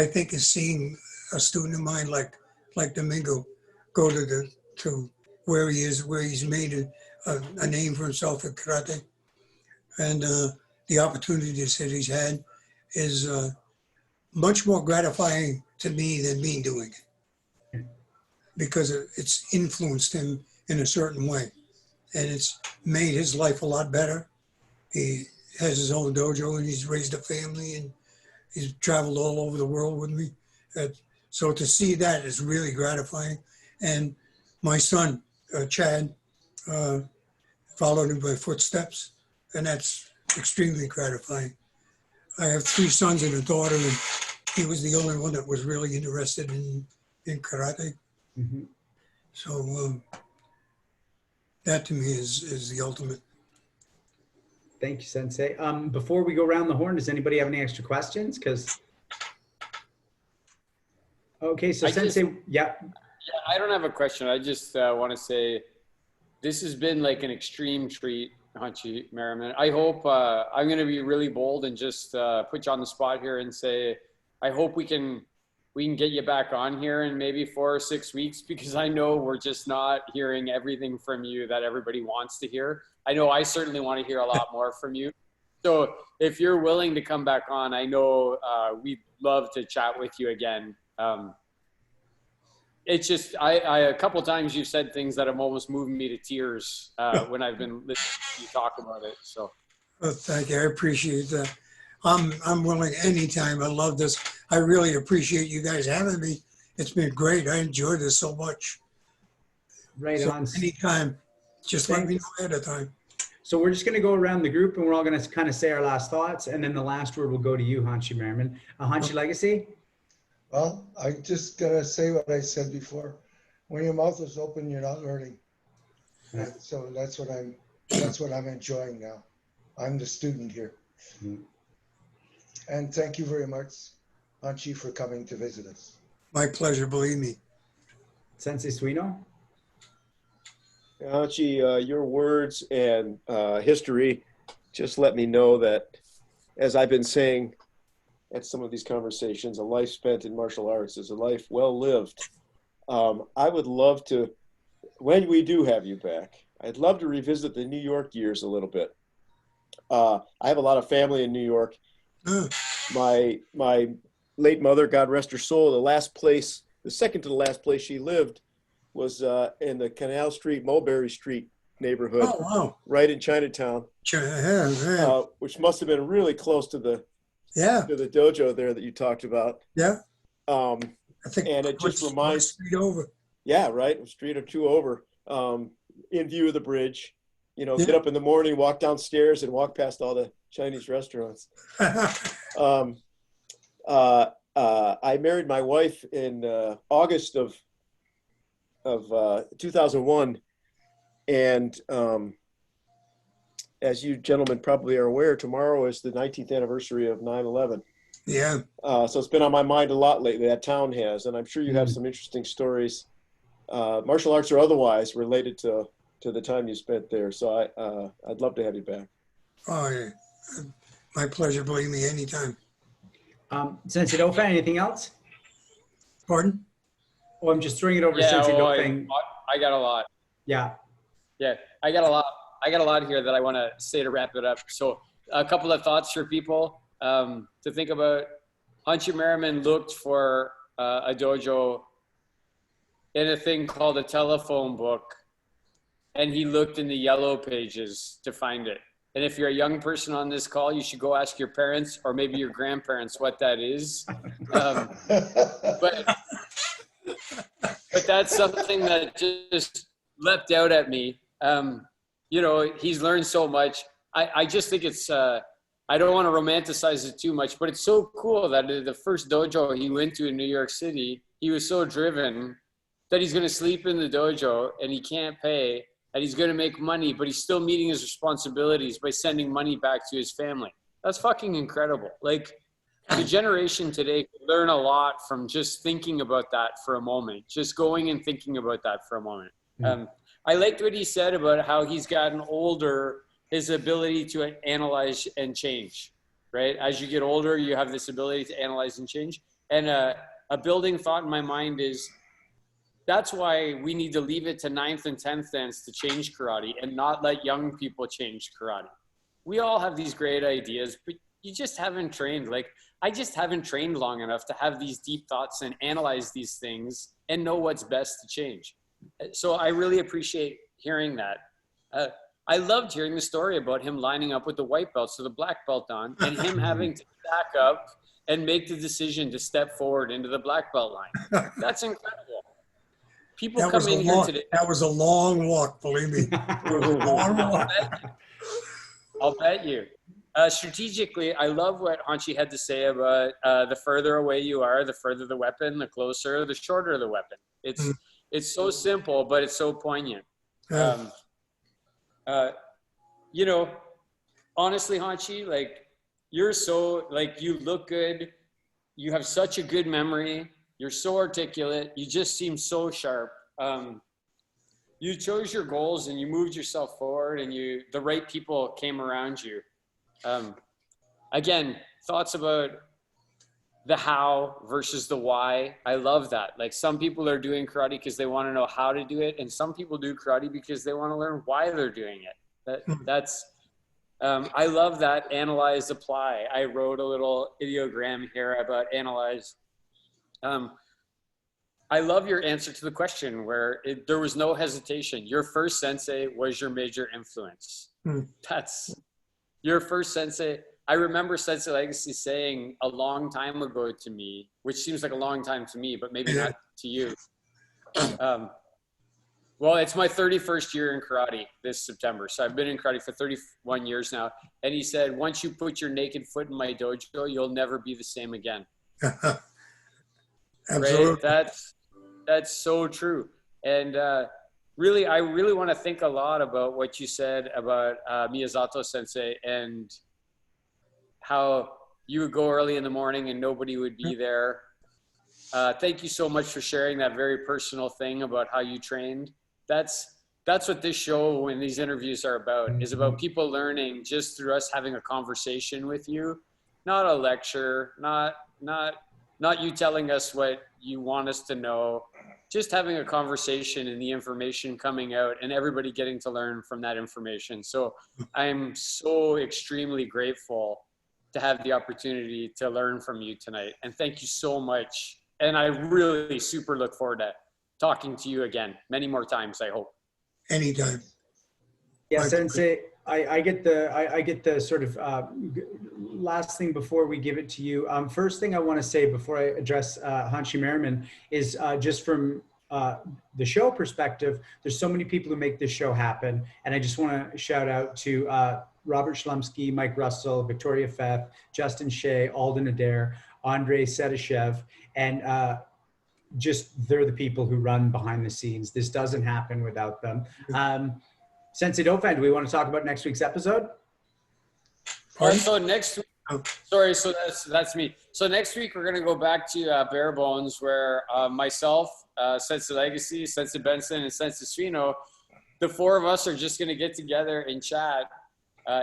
think, is seeing a student of mine like Domingo go to where he is, where he's made a name for himself in karate. And the opportunities that he's had is much more gratifying to me than me doing it, because it's influenced him in a certain way, and it's made his life a lot better. He has his own dojo, and he's raised a family, and he's traveled all over the world with me. So to see that is really gratifying. And my son, Chad, followed in my footsteps, and that's extremely gratifying. I have 3 sons and a daughter, and he was the only one that was really interested in karate. Mm-hmm. So that to me is the ultimate. Thank you, Sensei. Before we go around the horn, does anybody have any extra questions? Okay, so Sensei, yeah. I don't have a question. I just want to say this has been like an extreme treat, Hanshi Merriman. I hope I'm going to be really bold and just put you on the spot here and say, I hope we can we can get you back on here in maybe 4 or 6 weeks, because I know we're just not hearing everything from you that everybody wants to hear. I know I certainly want to hear a lot more from you. So if you're willing to come back on, I know we'd love to chat with you again. It's just, a couple times you've said things that have almost moved me to tears when I've been listening to you talk about it. So. Oh, thank you. I appreciate that. I'm willing anytime. I love this. I really appreciate you guys having me. It's been great. I enjoyed this so much. Right So on. anytime, just let me Thanks. know ahead of time. So we're just going to go around the group and we're all going to kind of say our last thoughts. And then the last word will go to you, Hanshi Merriman. Hanshi Legacy? Well, I just gotta say what I said before. When your mouth is open, you're not learning. Yeah. So that's what I'm enjoying now. I'm the student here. Mm. And thank you very much, Hanshi, for coming to visit us. My pleasure, believe me. Sensei Suino? Hanshi, your words and history just let me know that, as I've been saying at some of these conversations, a life spent in martial arts is a life well lived. I would love to, when we do have you back, I'd love to revisit the New York years a little bit. I have a lot of family in New York. My late mother, God rest her soul, the second to the last place she lived was in the Canal Street, Mulberry Street neighborhood, Oh, wow. right in Chinatown, Yeah, which must have been really close to the dojo there that you talked about. yeah. I think, and it just reminds, street over. yeah, right, a street or two over, in view of the bridge. You know, Yeah. get up in the morning, walk downstairs, and walk past all the Chinese restaurants. I married my wife in August of 2001, and as you gentlemen probably are aware, tomorrow is the 19th anniversary of 9/11. Yeah. So it's been on my mind a lot lately. That town has, and I'm sure you have some interesting stories, martial arts or otherwise, related to the time you spent there. So I'd love to have you back. Oh, yeah. My pleasure, believe me, anytime. Sensei Dauphin, anything else? Pardon? Oh, I'm just throwing it over to Yeah, Sensei well, Dauphin. I got a lot. Yeah. Yeah, I got a lot here that I want to say to wrap it up. So a couple of thoughts for people to think about. Hanshi Merriman looked for a dojo in a thing called a telephone book, and he looked in the yellow pages to find it. And if you're a young person on this call, you should go ask your parents or maybe your grandparents what that is. But that's something that just leapt out at me. You know, he's learned so much. I just think it's, I don't want to romanticize it too much, but it's so cool that the first dojo he went to in New York City, he was so driven that he's going to sleep in the dojo and he can't pay, and he's going to make money, but he's still meeting his responsibilities by sending money back to his family. That's fucking incredible. Like, the generation today can learn a lot from just thinking about that for a moment, just going and thinking about that for a moment. I liked what he said about how he's gotten older, his ability to analyze and change, right? As you get older, you have this ability to analyze and change. And a building thought in my mind is, that's why we need to leave it to 9th and 10th dance to change karate and not let young people change karate. We all have these great ideas, but you just haven't trained. Like, I just haven't trained long enough to have these deep thoughts and analyze these things and know what's best to change. So I really appreciate hearing that. I loved hearing the story about him lining up with the white belt, so the black belt on, and him having to back up and make the decision to step forward into the black belt line. That's incredible. People come in here today. That was a long walk, believe me. It was a long walk. I'll bet you. Strategically, I love what Hanshi had to say about the further away you are, the further the weapon, the closer, the shorter the weapon. It's so simple, but it's so poignant. You know, honestly, Hanshi, like, you're so, like, you look good. You have such a good memory. You're so articulate. You just seem so sharp. You chose your goals and you moved yourself forward, and the right people came around you. Again, thoughts about the how versus the why. I love that. Like some people are doing karate because they want to know how to do it, and some people do karate because they want to learn why they're doing it. That's I love that. Analyze, apply. I wrote a little ideogram here about analyze. I love your answer to the question where there was no hesitation. Your first sensei was your major influence. That's your first sensei. I remember Sensei Legacy saying a long time ago to me, which seems like a long time to me, but maybe not to you. Well, it's my 31st year in karate this September. So I've been in karate for 31 years now. And he said, once you put your naked foot in my dojo, you'll never be the same again. Absolutely. Right? That's so true. And really, I really want to think a lot about what you said about Miyazato Sensei and how you would go early in the morning and nobody would be there. Thank you so much for sharing that very personal thing about how you trained. That's what this show and these interviews are about, is about people learning just through us having a conversation with you, not a lecture, not you telling us what you want us to know, just having a conversation and the information coming out and everybody getting to learn from that information. So I'm so extremely grateful to have the opportunity to learn from you tonight. And thank you so much. And I really super look forward to talking to you again many more times, I hope. Anytime. Yeah, Sensei, I get the sort of last thing before we give it to you. First thing I want to say before I address Hanshi Merriman is just from the show perspective, there's so many people who make this show happen. And I just want to shout out to Robert Shlumsky, Mike Russell, Victoria Feth, Justin Shea, Alden Adair, Andrei Sedashev, and just they're the people who run behind the scenes. This doesn't happen without them. Sensei Dauphin, do we want to talk about next week's episode? So next week, sorry, so that's me. So next week we're going to go back to Bare Bones, where myself, Sensei Legacy, Sensei Benson, and Sensei Suino, the four of us are just going to get together and chat.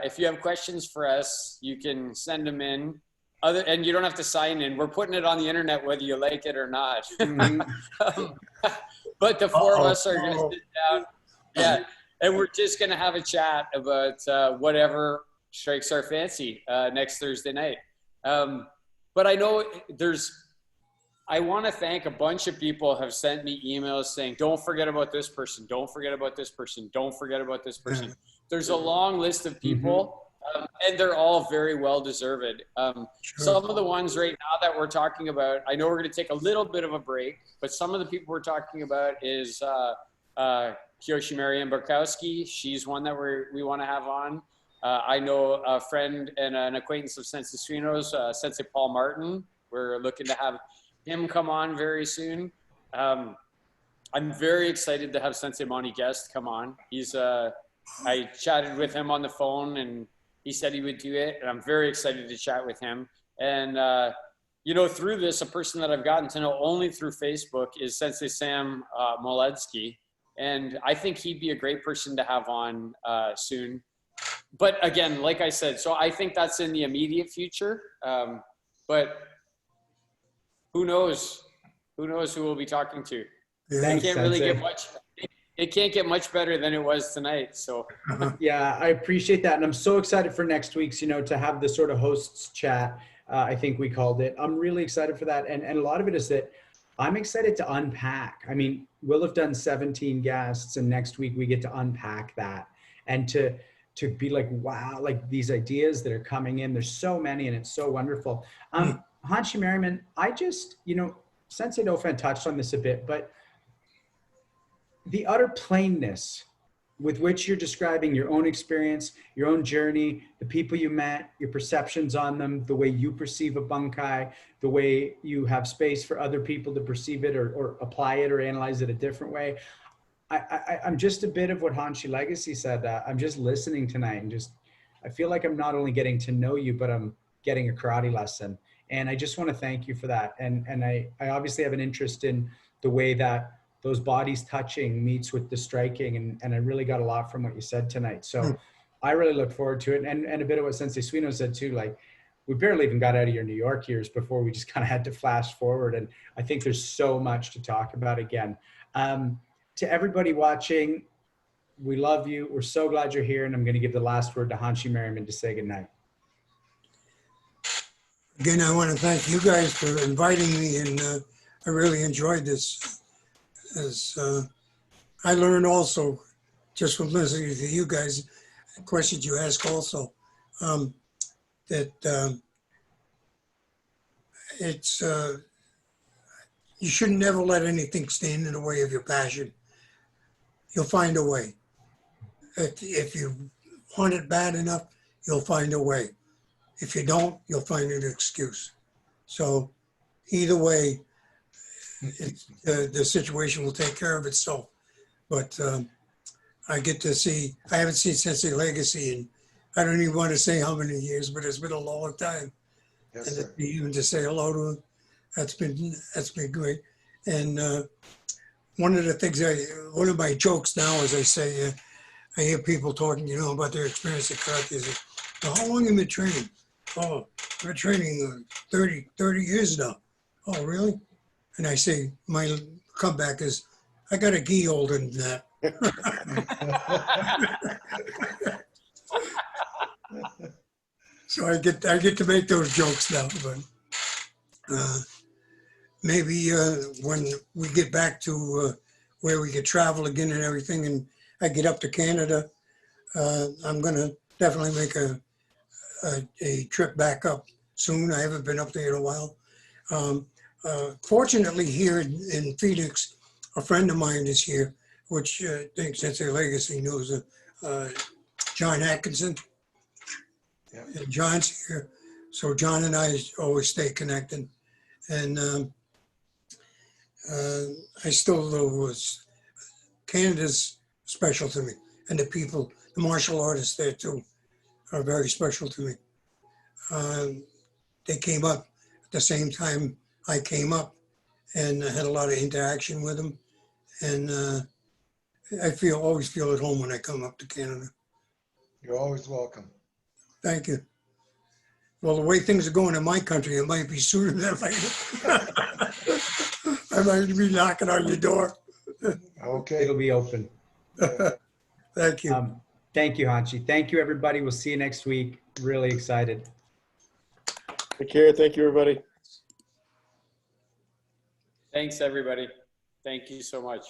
If you have questions for us, you can send them in. And you don't have to sign in. We're putting it on the internet whether you like it or not. But the four of us are going to sit down. Yeah. And we're just going to have a chat about whatever strikes our fancy next Thursday night. But I know I want to thank a bunch of people have sent me emails saying, don't forget about this person. Don't forget about this person. Don't forget about this person. There's a long list of people. And they're all very well deserved. Some of the ones right now that we're talking about, I know we're going to take a little bit of a break, but some of the people we're talking about is Kiyoshi Marianne Barkowski. She's one that we want to have on. I know a friend and an acquaintance of Sensei Suino's, Sensei Paul Martin. We're looking to have him come on very soon. I'm very excited to have Sensei Monty Guest come on. I chatted with him on the phone and he said he would do it, and I'm very excited to chat with him. And, through this, a person that I've gotten to know only through Facebook is Sensei Sam Moletsky. And I think he'd be a great person to have on soon. But again, like I said, so I think that's in the immediate future. But who knows? Who knows who we'll be talking to? Thanks, I can't really Sensei. get much. It can't get much better than it was tonight. So Yeah, I appreciate that. And I'm so excited for next week's, to have the sort of hosts chat, I think we called it. I'm really excited for that. And a lot of it is that I'm excited to unpack. I mean, we'll have done 17 guests and next week we get to unpack that and to be like, wow, like these ideas that are coming in, there's so many and it's so wonderful. Hanshi Merriman, I just, Sensei Dauphin touched on this a bit, but the utter plainness with which you're describing your own experience, your own journey, the people you met, your perceptions on them, the way you perceive a bunkai, the way you have space for other people to perceive it or apply it or analyze it a different way. I'm just a bit of what Hanshi Legacy said. I'm just listening tonight and I feel like I'm not only getting to know you, but I'm getting a karate lesson. And I just want to thank you for that. And I obviously have an interest in the way that those bodies touching meets with the striking. And I really got a lot from what you said tonight. So I really look forward to it. And a bit of what Sensei Suino said too, like we barely even got out of your New York years before we just kind of had to flash forward. And I think there's so much to talk about again. To everybody watching, we love you. We're so glad you're here. And I'm going to give the last word to Hanshi Merriman to say goodnight. Again, I want to thank you guys for inviting me, and I really enjoyed this. As I learned also just from listening to you guys, questions you ask also, that it's you should never let anything stand in the way of your passion. You'll find a way. If you want it bad enough, you'll find a way. If you don't, you'll find an excuse. So either way, the situation will take care of itself. But I get to see, I haven't seen Sensei Legacy in, I don't even want to say how many years, but it's been a long time. Yes, And sir. even to say hello to him, that's been great. And one of the things, one of my jokes now is I say, I hear people talking, about their experience at karate. They say, well, how long have you been training? Oh, I've been training 30 years now. Oh, really? And I say, my comeback is, I got a gi older than that. So I get to make those jokes now, but maybe when we get back to where we could travel again and everything, and I get up to Canada, I'm gonna definitely make a trip back up soon. I haven't been up there in a while. Fortunately, here in Phoenix, a friend of mine is here, which I think Sensei Legacy knows, John Atkinson. Yeah. And John's here. So John and I always stay connected. And I still was, Canada's special to me. And the people, the martial artists there too, are very special to me. They came up at the same time I came up, and I had a lot of interaction with them. And I always feel at home when I come up to Canada. You're always welcome. Thank you. Well, the way things are going in my country, it might be sooner than later. I might be knocking on your door. Okay. It'll be open. Thank you. Thank you, Hanshi. Thank you, everybody. We'll see you next week. Really excited. Take care. Thank you, everybody. Thanks, everybody. Thank you so much.